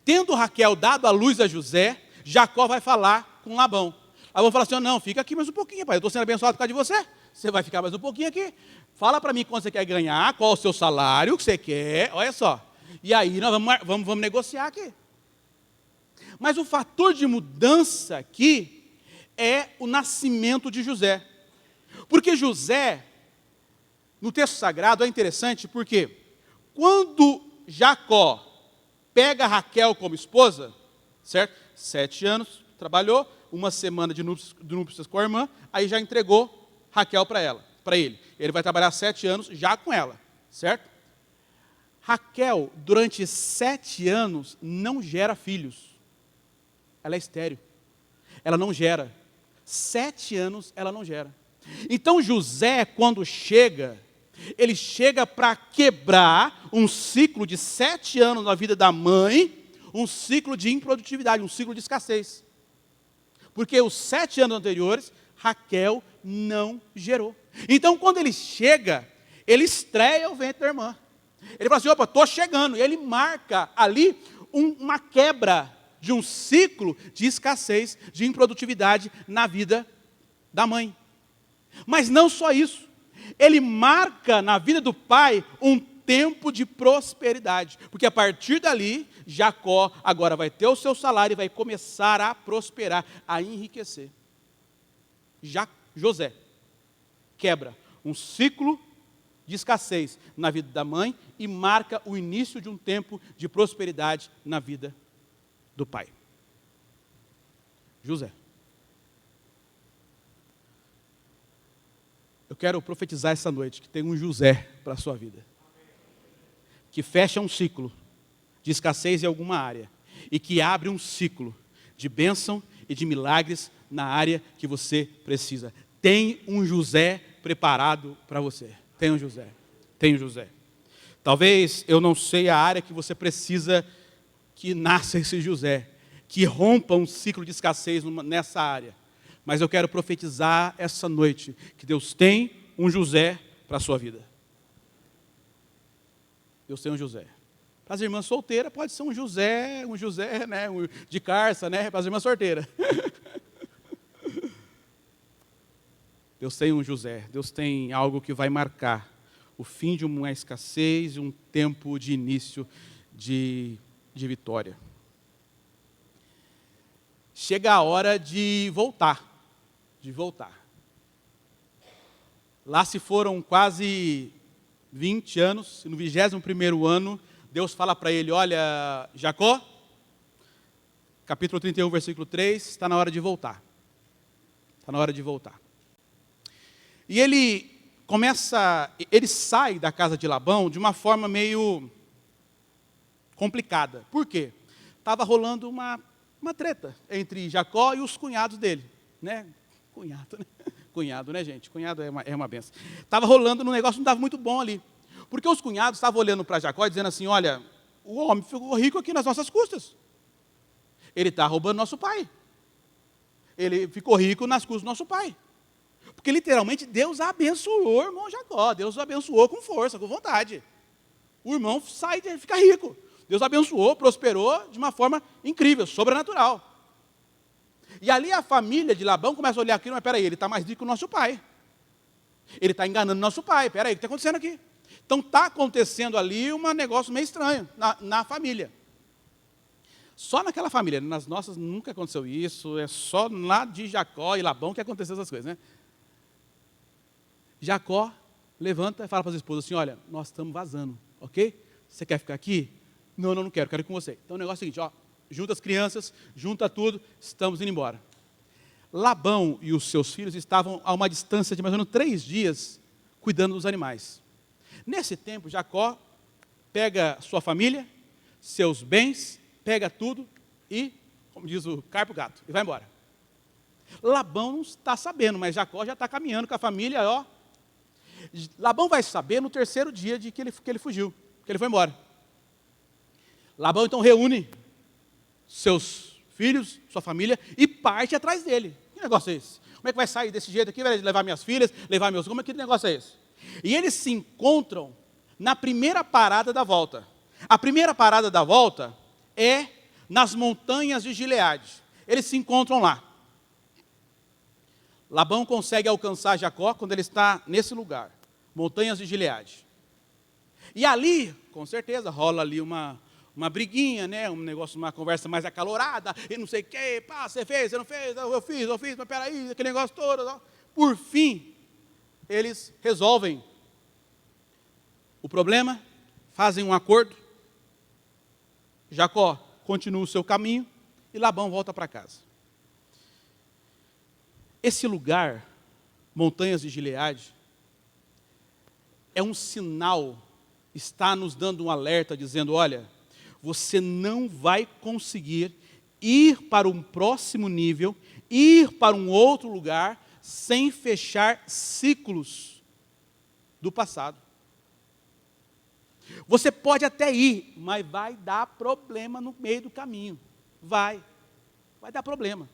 Tendo Raquel dado à luz a José, Jacó vai falar com Labão. Labão fala assim: oh, não, fica aqui mais um pouquinho, pai, eu estou sendo abençoado por causa de você. Você vai ficar mais um pouquinho aqui. Fala para mim quanto você quer ganhar, qual o seu salário, o que você quer, olha só. E aí nós vamos negociar aqui. Mas o fator de mudança aqui é o nascimento de José. Porque José, no texto sagrado, é interessante porque quando Jacó pega Raquel como esposa, certo? 7 anos, trabalhou, uma semana de núpcias com a irmã, aí já entregou Raquel para ele. Ele vai trabalhar 7 anos já com ela, certo? Raquel, durante 7 anos, não gera filhos. Ela é estéril. Ela não gera. 7 anos ela não gera. Então José, quando chega, ele chega para quebrar um ciclo de 7 anos na vida da mãe, um ciclo de improdutividade, um ciclo de escassez. Porque os 7 anos anteriores, Raquel não gerou. Então, quando ele chega, ele estreia o ventre da irmã. Ele fala assim, opa, estou chegando. E ele marca ali uma quebra de um ciclo de escassez, de improdutividade na vida da mãe. Mas não só isso. Ele marca na vida do pai um tempo de prosperidade. Porque a partir dali, Jacó agora vai ter o seu salário e vai começar a prosperar, a enriquecer. José quebra um ciclo de escassez na vida da mãe e marca o início de um tempo de prosperidade na vida do pai. José. Eu quero profetizar essa noite que tem um José para a sua vida. Que fecha um ciclo de escassez em alguma área e que abre um ciclo de bênção e de milagres na área que você precisa. Tem um José preparado para você. Tem um José. Tem um José. Talvez eu não sei a área que você precisa que nasça esse José, que rompa um ciclo de escassez nessa área. Mas eu quero profetizar essa noite que Deus tem um José para a sua vida. Deus tem um José. Para as irmãs solteiras pode ser um José, né, de carça, né, para as irmãs solteiras. Deus tem um José, Deus tem algo que vai marcar o fim de uma escassez e um tempo de início de vitória. Chega a hora de voltar. Lá se foram quase 20 anos, no 21º ano, Deus fala para ele, olha, Jacó, capítulo 31, versículo 3, está na hora de voltar. Está na hora de voltar. E ele sai da casa de Labão de uma forma meio complicada. Por quê? Estava rolando uma treta entre Jacó e os cunhados dele, né? Cunhado, né, gente? Cunhado é uma benção. Estava rolando um negócio, não estava muito bom ali. Porque os cunhados estavam olhando para Jacó e dizendo assim, olha, o homem ficou rico aqui nas nossas custas. Ele está roubando nosso pai. Ele ficou rico nas custas do nosso pai. Porque literalmente Deus abençoou o irmão Jacó. Deus o abençoou com força, com vontade. O irmão fica rico. Deus abençoou, prosperou de uma forma incrível, sobrenatural. E ali a família de Labão começa a olhar aquilo, mas peraí, ele está mais rico que o nosso pai. Ele está enganando nosso pai, peraí, o que está acontecendo aqui? Então está acontecendo ali um negócio meio estranho na família. Só naquela família, nas nossas nunca aconteceu isso, é só lá de Jacó e Labão que aconteceu essas coisas, né? Jacó levanta e fala para as esposas assim, olha, nós estamos vazando, ok? Você quer ficar aqui? Não quero ir com você. Então o negócio é o seguinte, junta as crianças, junta tudo, estamos indo embora. Labão e os seus filhos estavam a uma distância de mais ou menos 3 dias cuidando dos animais. Nesse tempo, Jacó pega sua família, seus bens, pega tudo e, como diz o cai pro gato, e vai embora. Labão não está sabendo, mas Jacó já está caminhando com a família, Labão vai saber no 3º dia de que ele fugiu, que ele foi embora. Labão então reúne seus filhos, sua família, e parte atrás dele. Que negócio é esse? Como é que vai sair desse jeito aqui? Vai levar minhas filhas, levar meus... Como é que negócio é esse? E eles se encontram na primeira parada da volta. A primeira parada da volta é nas montanhas de Gileade. Eles se encontram lá. Labão consegue alcançar Jacó quando ele está nesse lugar, montanhas de Gileade. E ali, com certeza, rola ali uma uma briguinha, né? Um negócio, uma conversa mais acalorada, e não sei o quê, pá, você fez, você não fez, eu fiz, mas peraí, aquele negócio todo. Não. Por fim, eles resolvem o problema, fazem um acordo, Jacó continua o seu caminho e Labão volta para casa. Esse lugar, Montanhas de Gileade, é um sinal, está nos dando um alerta, dizendo, olha, você não vai conseguir ir para um próximo nível, ir para um outro lugar, sem fechar ciclos do passado. Você pode até ir, mas vai dar problema no meio do caminho. Vai dar problema.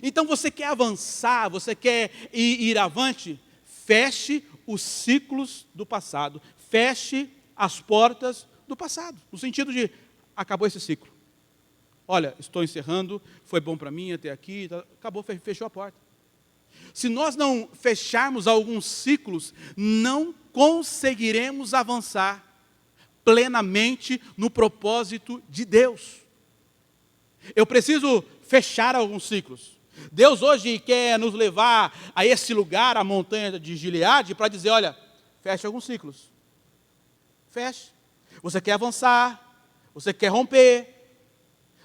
Então você quer avançar, você quer ir avante, feche os ciclos do passado, feche as portas do passado, no sentido de, acabou esse ciclo. Olha, estou encerrando, foi bom para mim até aqui, acabou, fechou a porta. Se nós não fecharmos alguns ciclos, não conseguiremos avançar plenamente no propósito de Deus. Eu preciso fechar alguns ciclos. Deus hoje quer nos levar a esse lugar, a montanha de Gileade, para dizer, olha, feche alguns ciclos. Feche. Você quer avançar, você quer romper,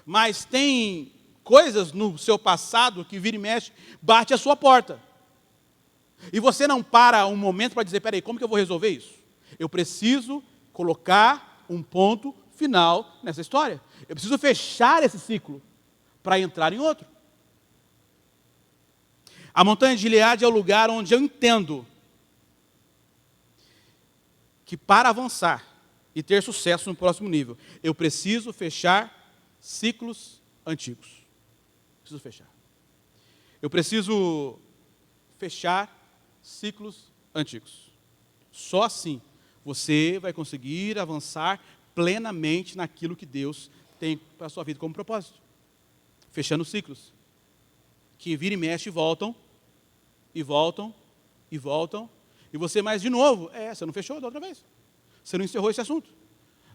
mas tem coisas no seu passado que vira e mexe, bate a sua porta. E você não para um momento para dizer, peraí, como que eu vou resolver isso? Eu preciso colocar um ponto final nessa história. Eu preciso fechar esse ciclo para entrar em outro. A montanha de Gileade é o lugar onde eu entendo que para avançar e ter sucesso no próximo nível, eu preciso fechar ciclos antigos. Preciso fechar. Eu preciso fechar ciclos antigos. Só assim você vai conseguir avançar plenamente naquilo que Deus tem para a sua vida como propósito. Fechando ciclos. Que vira e mexe e voltam, e voltam, e voltam. E você mais de novo. Você não fechou da outra vez. Você não encerrou esse assunto.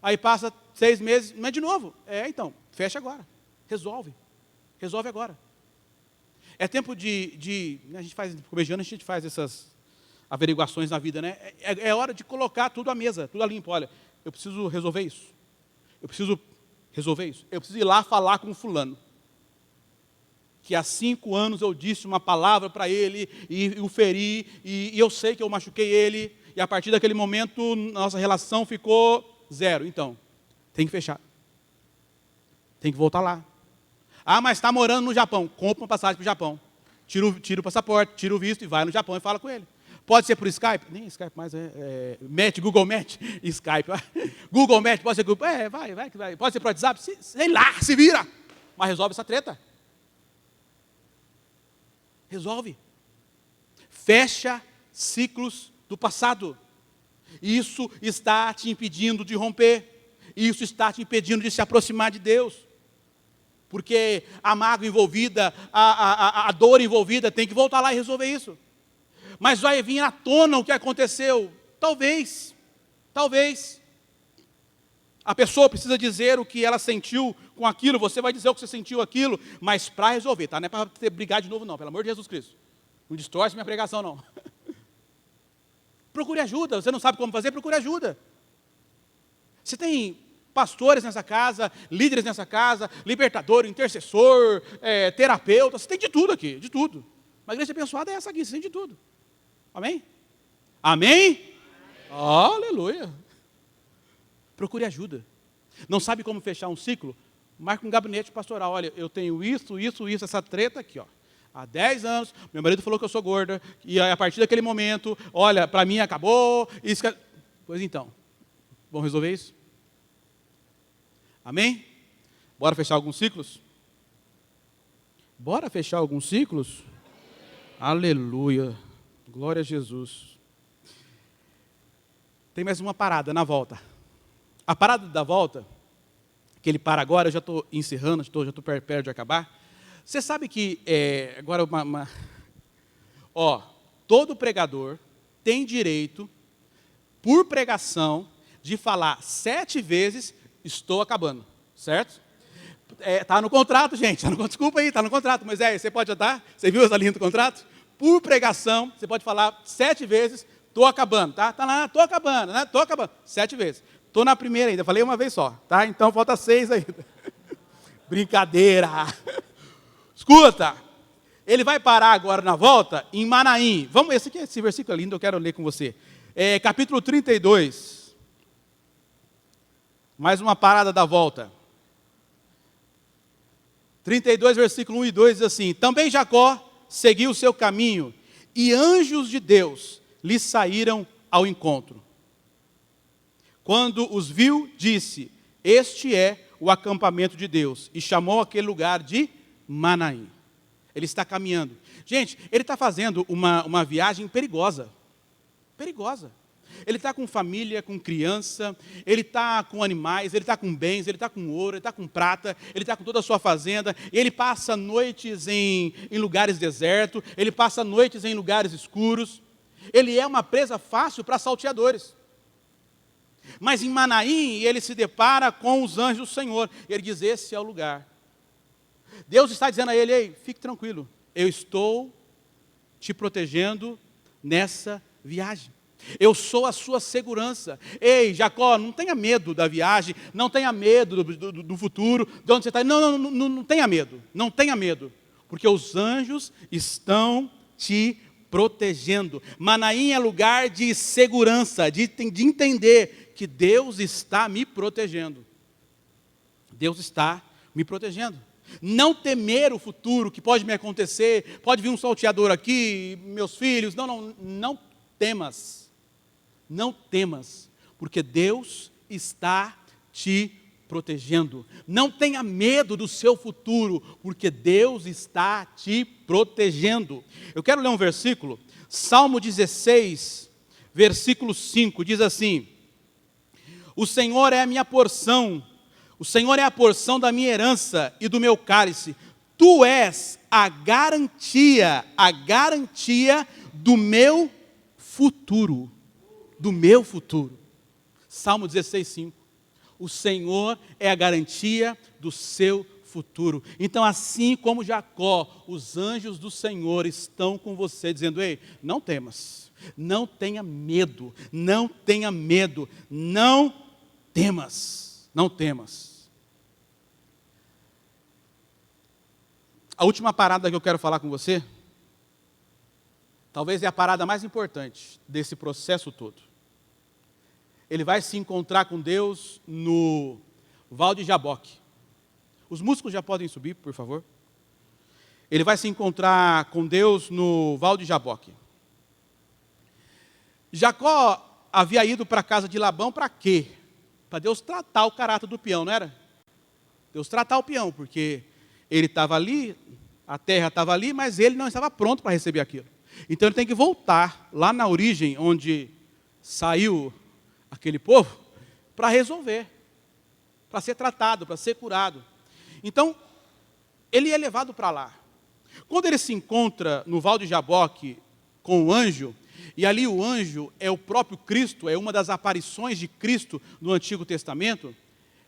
Aí passa 6 meses, mas de novo. Então, fecha agora. Resolve. Resolve agora. É tempo a gente faz, como mediano, a gente faz essas averiguações na vida, né? É hora de colocar tudo à mesa, tudo a limpo. Olha, eu preciso resolver isso. Eu preciso resolver isso. Eu preciso ir lá falar com o fulano. Que há 5 anos eu disse uma palavra para ele, e o feri, e eu sei que eu machuquei ele, e a partir daquele momento, nossa relação ficou 0. Então, tem que fechar. Tem que voltar lá. Ah, mas está morando no Japão. Compra uma passagem para o Japão. Tira o passaporte, tira o visto e vai no Japão e fala com ele. Pode ser por Skype? Nem Skype mais, Match, Google Match, Skype. Google Match, pode ser Google, vai. Pode ser por WhatsApp? Sei lá, se vira. Mas resolve essa treta. Resolve. Fecha ciclos do passado. Isso está te impedindo de romper. Isso está te impedindo de se aproximar de Deus. Porque a mágoa envolvida, a dor envolvida, tem que voltar lá e resolver isso. Mas vai vir à tona o que aconteceu. Talvez. A pessoa precisa dizer o que ela sentiu com aquilo, você vai dizer o que você sentiu aquilo, mas para resolver, tá? Não é para brigar de novo não, pelo amor de Jesus Cristo. Não distorce minha pregação não. Procure ajuda, você não sabe como fazer, procure ajuda. Você tem pastores nessa casa, líderes nessa casa, libertador, intercessor, terapeuta, você tem de tudo aqui, de tudo. Uma igreja abençoada é essa aqui, você tem de tudo. Amém? Amém? Aleluia. Procure ajuda. Não sabe como fechar um ciclo? Marque um gabinete pastoral. Olha, eu tenho isso, essa treta aqui, ó. Há 10 anos, meu marido falou que eu sou gorda, e a partir daquele momento, olha, para mim acabou. Pois então, vamos resolver isso? Amém? Bora fechar alguns ciclos? Bora fechar alguns ciclos? Aleluia. Glória a Jesus. Tem mais uma parada na volta. A parada da volta, que ele para agora, eu já estou encerrando, já estou perto de acabar. Você sabe que, agora todo pregador tem direito, por pregação, de falar 7 vezes, estou acabando. certo? Está no contrato, gente, desculpa aí, está no contrato. Moisés, você pode anotar? Você viu essa linha do contrato? Por pregação, você pode falar 7 vezes, estou acabando, tá? Está lá, estou acabando, né? Estou acabando, 7 vezes. Estou na primeira ainda, falei uma vez só, tá? Então falta 6 ainda. Brincadeira. Escuta, ele vai parar agora na volta em Manaim. Vamos, esse versículo é lindo, eu quero ler com você. Capítulo 32. Mais uma parada da volta. 32, versículo 1 e 2 diz assim: também Jacó seguiu o seu caminho, e anjos de Deus lhe saíram ao encontro. Quando os viu, disse: este é o acampamento de Deus, e chamou aquele lugar de Manaim. Ele está caminhando. Gente, ele está fazendo uma viagem perigosa. Perigosa. Ele está com família, com criança, ele está com animais, ele está com bens, ele está com ouro, ele está com prata, ele está com toda a sua fazenda, ele passa noites em lugares desertos, ele passa noites em lugares escuros. Ele é uma presa fácil para salteadores. Mas em Manaim ele se depara com os anjos do Senhor. Ele diz: esse é o lugar. Deus está dizendo a ele: ei, fique tranquilo, eu estou te protegendo nessa viagem. Eu sou a sua segurança. Ei, Jacó, não tenha medo da viagem, não tenha medo do futuro, de onde você está. Não tenha medo, não tenha medo, porque os anjos estão te protegendo. Manaim é lugar de segurança, de entender que Deus está me protegendo. Deus está me protegendo. Não temer o futuro que pode me acontecer, pode vir um salteador aqui, meus filhos, não temas. Não temas, porque Deus está te protegendo. Não tenha medo do seu futuro, porque Deus está te protegendo. Eu quero ler um versículo, Salmo 16, versículo 5, diz assim: o Senhor é a minha porção, o Senhor é a porção da minha herança e do meu cálice. Tu és a garantia do meu futuro. Do meu futuro. Salmo 16, 5. O Senhor é a garantia do seu futuro. Então, assim como Jacó, os anjos do Senhor estão com você, dizendo: ei, não temas, não tenha medo, não tenha medo, não temas, não temas. A última parada que eu quero falar com você, talvez é a parada mais importante desse processo todo. Ele vai se encontrar com Deus no Val de Jaboque. Os músicos já podem subir, por favor. Ele vai se encontrar com Deus no Val de Jaboque. Jacó havia ido para a casa de Labão para quê? Para Deus tratar o caráter do peão, não era? Deus tratar o peão, porque ele estava ali, a terra estava ali, mas ele não estava pronto para receber aquilo. Então ele tem que voltar lá na origem, onde saiu aquele povo, para resolver, para ser tratado, para ser curado. Então, ele é levado para lá. Quando ele se encontra no Val de Jaboque com o anjo, e ali o anjo é o próprio Cristo, é uma das aparições de Cristo no Antigo Testamento,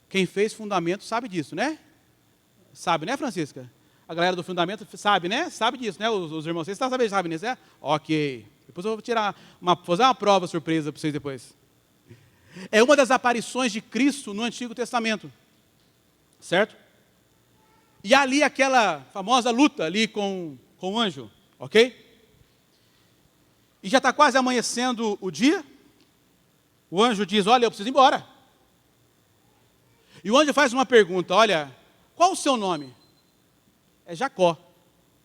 quem fez fundamento sabe disso, né? Sabe, né, Francisca? A galera do fundamento sabe, né? Sabe disso, né? Os irmãos, vocês sabem disso, né? Ok. Depois eu vou fazer uma prova surpresa para vocês depois. É uma das aparições de Cristo no Antigo Testamento, certo? E ali aquela famosa luta ali com o anjo, ok? E já está quase amanhecendo o dia. O anjo diz: olha, eu preciso ir embora. E o anjo faz uma pergunta: olha, qual o seu nome? É Jacó.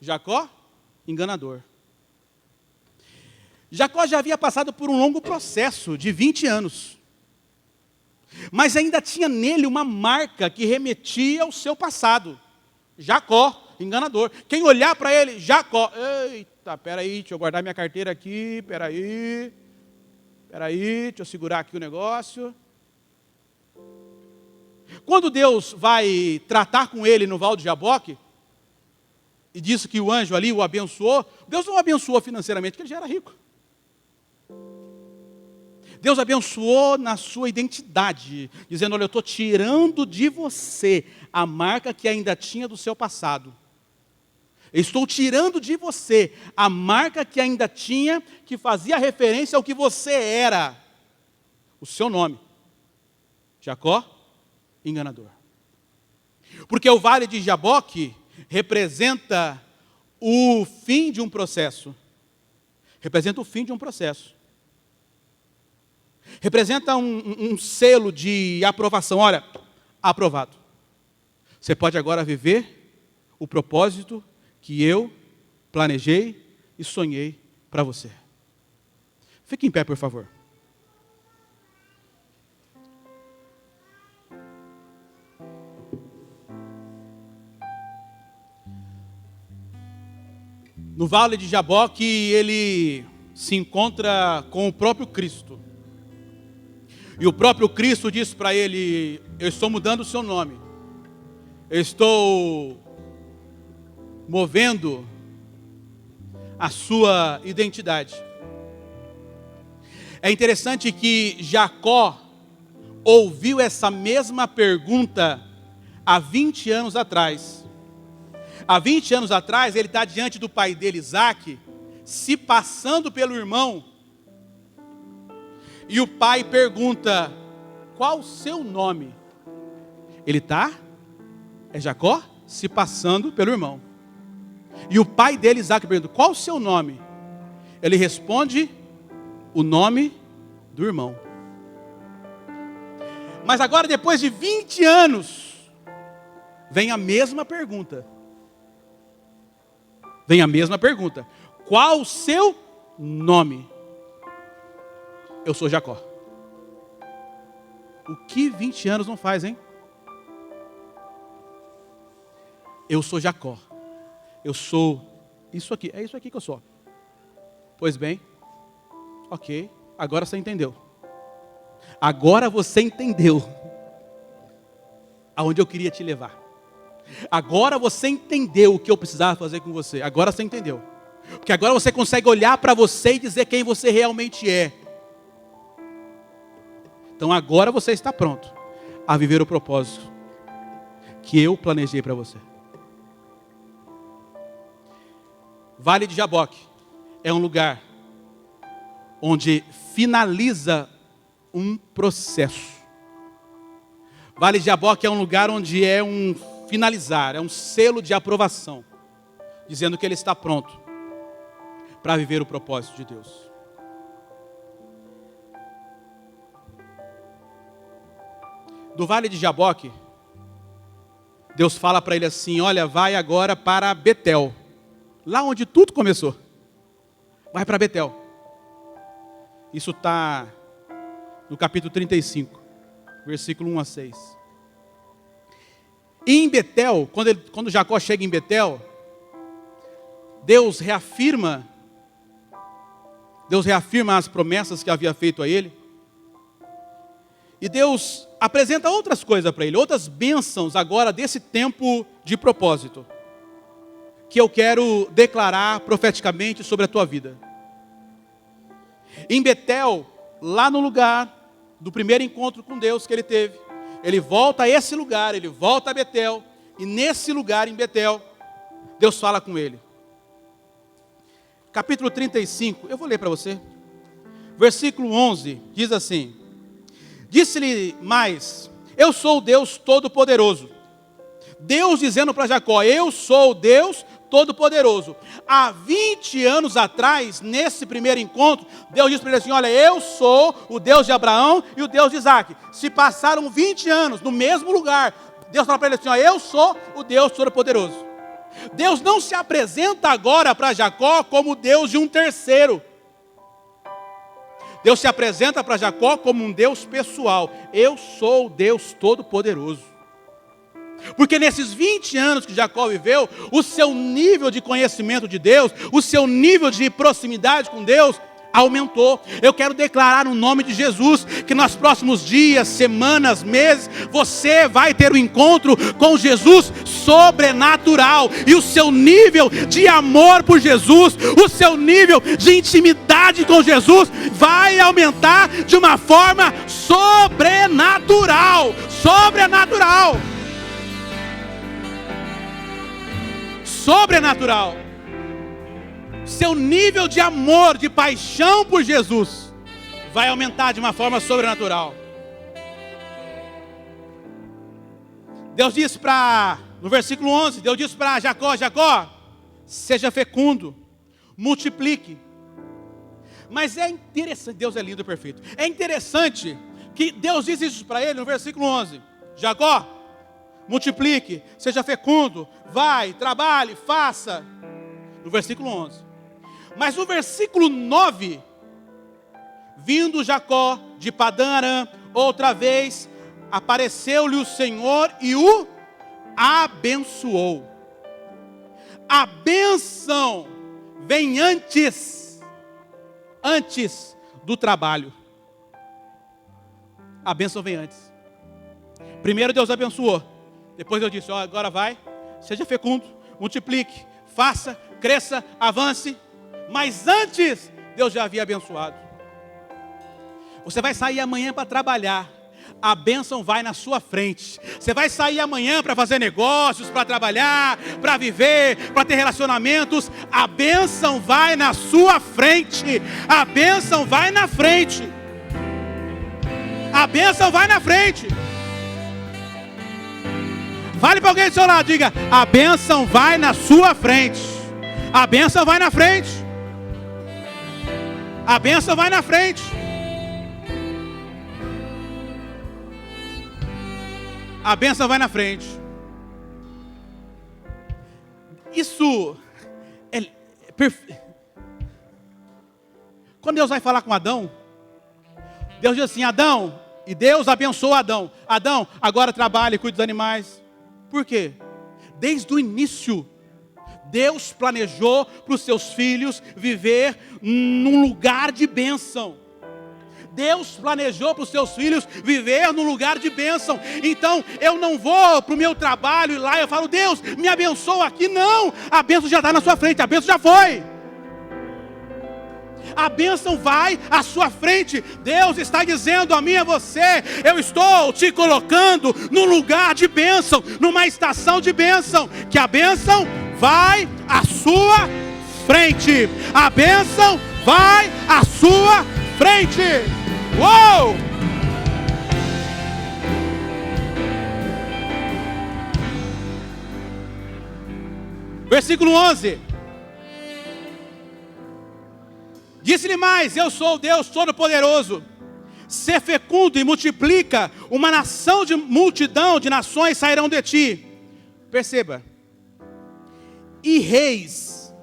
Jacó, enganador. Jacó já havia passado por um longo processo de 20 anos. Mas ainda tinha nele uma marca que remetia ao seu passado. Jacó, enganador. Quem olhar para ele, Jacó. Eita, peraí, deixa eu guardar minha carteira aqui, peraí, deixa eu segurar aqui o negócio. Quando Deus vai tratar com ele no Val de Jaboque, e disse que o anjo ali o abençoou, Deus não o abençoou financeiramente, porque ele já era rico. Deus abençoou na sua identidade, dizendo, olha, eu estou tirando de você a marca que ainda tinha do seu passado. Eu estou tirando de você a marca que ainda tinha, que fazia referência ao que você era. O seu nome. Jacó, enganador. Porque o vale de Jaboque representa o fim de um processo. Representa o fim de um processo. Representa um selo de aprovação. Olha, aprovado. Você pode agora viver o propósito que eu planejei e sonhei para você. Fique em pé, por favor. No vale de Jaboque, ele se encontra com o próprio Cristo. E o próprio Cristo diz para ele, eu estou mudando o seu nome. Eu estou movendo a sua identidade. É interessante que Jacó ouviu essa mesma pergunta há 20 anos atrás. Há 20 anos atrás, ele está diante do pai dele, Isaac, se passando pelo irmão. E o pai pergunta, qual o seu nome? Ele está, Jacó, se passando pelo irmão. E o pai dele, Isaac, pergunta, qual o seu nome? Ele responde, o nome do irmão. Mas agora, depois de 20 anos, vem a mesma pergunta. Vem a mesma pergunta. Qual o seu nome? Eu sou Jacó. O que 20 anos não faz, hein? Eu sou Jacó. Eu sou isso aqui. É isso aqui que eu sou. Pois bem. Ok. Agora você entendeu. Agora você entendeu aonde eu queria te levar. Agora você entendeu o que eu precisava fazer com você. Agora você entendeu. Porque agora você consegue olhar para você e dizer quem você realmente é. Então agora você está pronto a viver o propósito que eu planejei para você. Vale de Jaboque é um lugar onde finaliza um processo. Vale de Jaboque é um lugar onde é um finalizar, é um selo de aprovação, dizendo que ele está pronto para viver o propósito de Deus. Do Vale de Jaboque, Deus fala para ele assim, olha, vai agora para Betel, lá onde tudo começou. Vai para Betel. Isso está no capítulo 35, versículo 1 a 6. E em Betel, quando Jacó chega em Betel, Deus reafirma as promessas que havia feito a ele. E Deus apresenta outras coisas para ele, outras bênçãos agora desse tempo de propósito, que eu quero declarar profeticamente sobre a tua vida. Em Betel, lá no lugar do primeiro encontro com Deus que ele teve, ele volta a esse lugar, ele volta a Betel, e nesse lugar em Betel, Deus fala com ele. Capítulo 35, eu vou ler para você. Versículo 11, diz assim, disse-lhe mais, eu sou o Deus Todo-Poderoso. Deus dizendo para Jacó, eu sou o Deus Todo-Poderoso. Há 20 anos atrás, nesse primeiro encontro, Deus disse para ele assim, olha, eu sou o Deus de Abraão e o Deus de Isaac. Se passaram 20 anos no mesmo lugar, Deus fala para ele assim, olha, eu sou o Deus Todo-Poderoso. Deus não se apresenta agora para Jacó como Deus de um terceiro. Deus se apresenta para Jacó como um Deus pessoal. Eu sou o Deus Todo-Poderoso. Porque nesses 20 anos que Jacó viveu, o seu nível de conhecimento de Deus, o seu nível de proximidade com Deus, aumentou. Eu quero declarar no nome de Jesus que nos próximos dias, semanas, meses, você vai ter um encontro com Jesus sobrenatural, e o seu nível de amor por Jesus, o seu nível de intimidade com Jesus vai aumentar de uma forma sobrenatural. Sobrenatural. Sobrenatural. Seu nível de amor, de paixão por Jesus vai aumentar de uma forma sobrenatural. Deus diz no versículo 11, Deus diz para Jacó: Jacó, seja fecundo, multiplique. Mas é interessante, Deus é lindo e perfeito. É interessante que Deus diz isso para ele no versículo 11. Jacó, multiplique, seja fecundo, vai, trabalhe, faça. No versículo 11. Mas no versículo 9, vindo Jacó de Padã Arã, outra vez, apareceu-lhe o Senhor e o abençoou. A bênção vem antes do trabalho. A bênção vem antes. Primeiro Deus abençoou. Depois Deus disse: ó, agora vai, seja fecundo, multiplique, faça, cresça, avance. Mas antes, Deus já havia abençoado. Você vai sair amanhã para trabalhar, a bênção vai na sua frente. Você vai sair amanhã para fazer negócios, para trabalhar, para viver, para ter relacionamentos. A bênção vai na sua frente. A bênção vai na frente. A bênção vai na frente. Fale para alguém do seu lado, diga: a bênção vai na sua frente. A bênção vai na frente. A bênção vai na frente. A bênção vai na frente. Isso é perfeito. Quando Deus vai falar com Adão, Deus diz assim: Adão, e Deus abençoou Adão. Adão, agora trabalhe e cuide dos animais. Por quê? Desde o início, Deus planejou para os seus filhos viver num lugar de bênção. Deus planejou para os seus filhos viver num lugar de bênção. Então eu não vou para o meu trabalho e lá eu falo: Deus, me abençoa aqui. Não, a bênção já está na sua frente, a bênção já foi. A bênção vai à sua frente. Deus está dizendo a mim e a você: eu estou te colocando num lugar de bênção, numa estação de bênção, que a bênção vai à sua frente. A bênção vai à sua frente. Uou! Versículo 11. Disse-lhe mais: eu sou o Deus Todo-Poderoso. Sê fecundo e multiplica, uma nação de multidão de nações sairão de ti. Perceba. E reis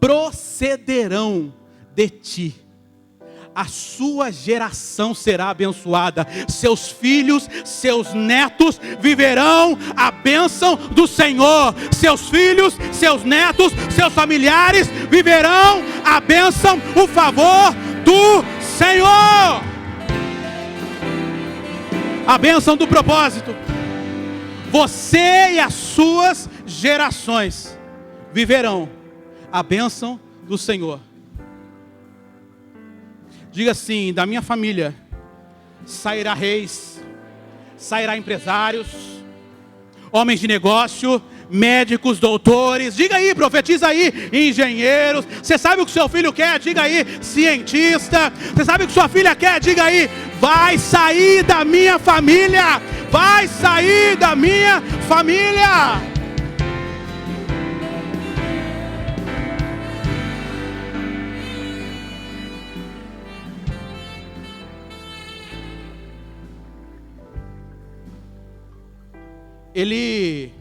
procederão de ti. A sua geração será abençoada. Seus filhos, seus netos viverão a bênção do Senhor. Seus filhos, seus netos, seus familiares viverão a bênção, o favor do Senhor. A bênção do propósito. Você e as suas gerações viverão a bênção do Senhor. Diga assim: da minha família sairá reis, sairá empresários, homens de negócio, médicos, doutores. Diga aí, profetiza aí, engenheiros. Você sabe o que seu filho quer? Diga aí, cientista. Você sabe o que sua filha quer? Diga aí, vai sair da minha família. Vai sair da minha família. Ele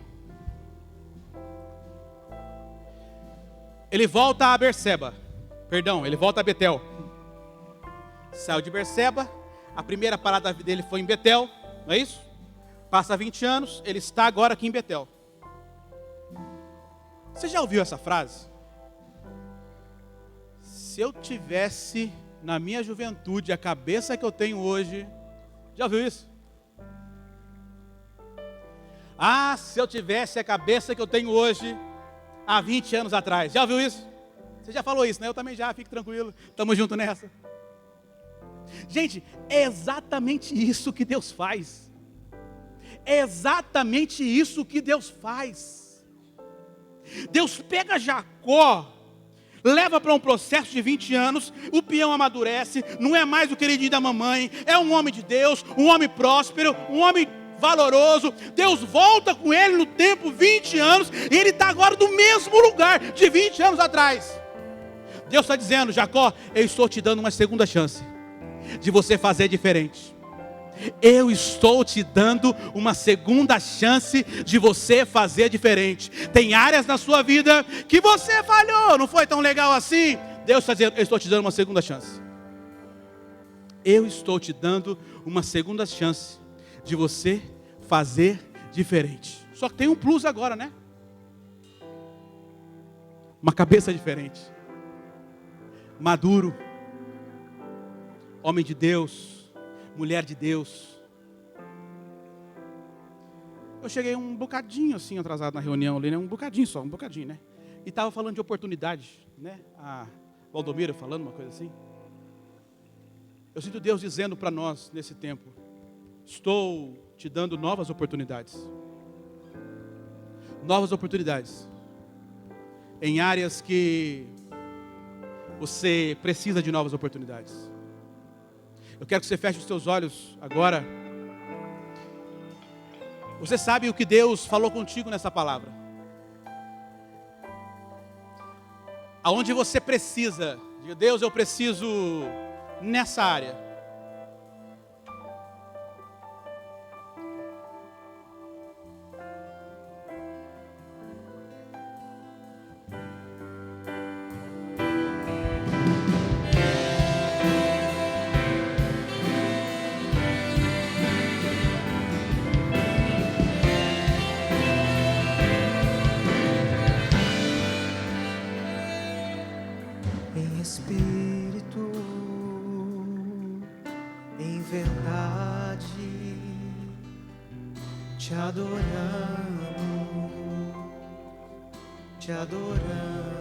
volta a Berseba. Perdão, ele volta a Betel. Saiu de Berseba. A primeira parada dele foi em Betel. Não é isso? Passa 20 anos. Ele está agora aqui em Betel. Você já ouviu essa frase? se eu tivesse na minha juventude a cabeça que eu tenho hoje, já ouviu isso? Ah, se eu tivesse a cabeça que eu tenho hoje, há 20 anos atrás, já ouviu isso? Você já falou isso, né? Eu também já, fique tranquilo, estamos juntos nessa. Gente, é exatamente isso que Deus faz. É exatamente isso que Deus faz. Deus pega Jacó, leva para um processo de 20 anos, o peão amadurece, não é mais o queridinho da mamãe, é um homem de Deus, um homem próspero, um homem valoroso. Deus volta com ele no tempo, 20 anos, e ele está agora no mesmo lugar de 20 anos atrás. Deus está dizendo: Jacó, eu estou te dando uma segunda chance de você fazer diferente. Eu estou te dando uma segunda chance de você fazer diferente. Tem áreas na sua vida que você falhou, não foi tão legal assim. Deus está dizendo: eu estou te dando uma segunda chance. Eu estou te dando uma segunda chance de você fazer diferente. Só que tem um plus agora, né? Uma cabeça diferente. Maduro. Homem de Deus. Mulher de Deus. Eu cheguei um bocadinho assim atrasado na reunião ali, né? Um bocadinho só, um bocadinho, né? E estava falando de oportunidade, né? A Valdomiro falando uma coisa assim. Eu sinto Deus dizendo para nós nesse tempo: estou te dando novas oportunidades. Novas oportunidades. Em áreas que você precisa de novas oportunidades. Eu quero que você feche os seus olhos agora. Você sabe o que Deus falou contigo nessa palavra. Aonde você precisa. Diga: Deus, eu preciso nessa área. Em espírito, em verdade, te adoramos, te adoramos.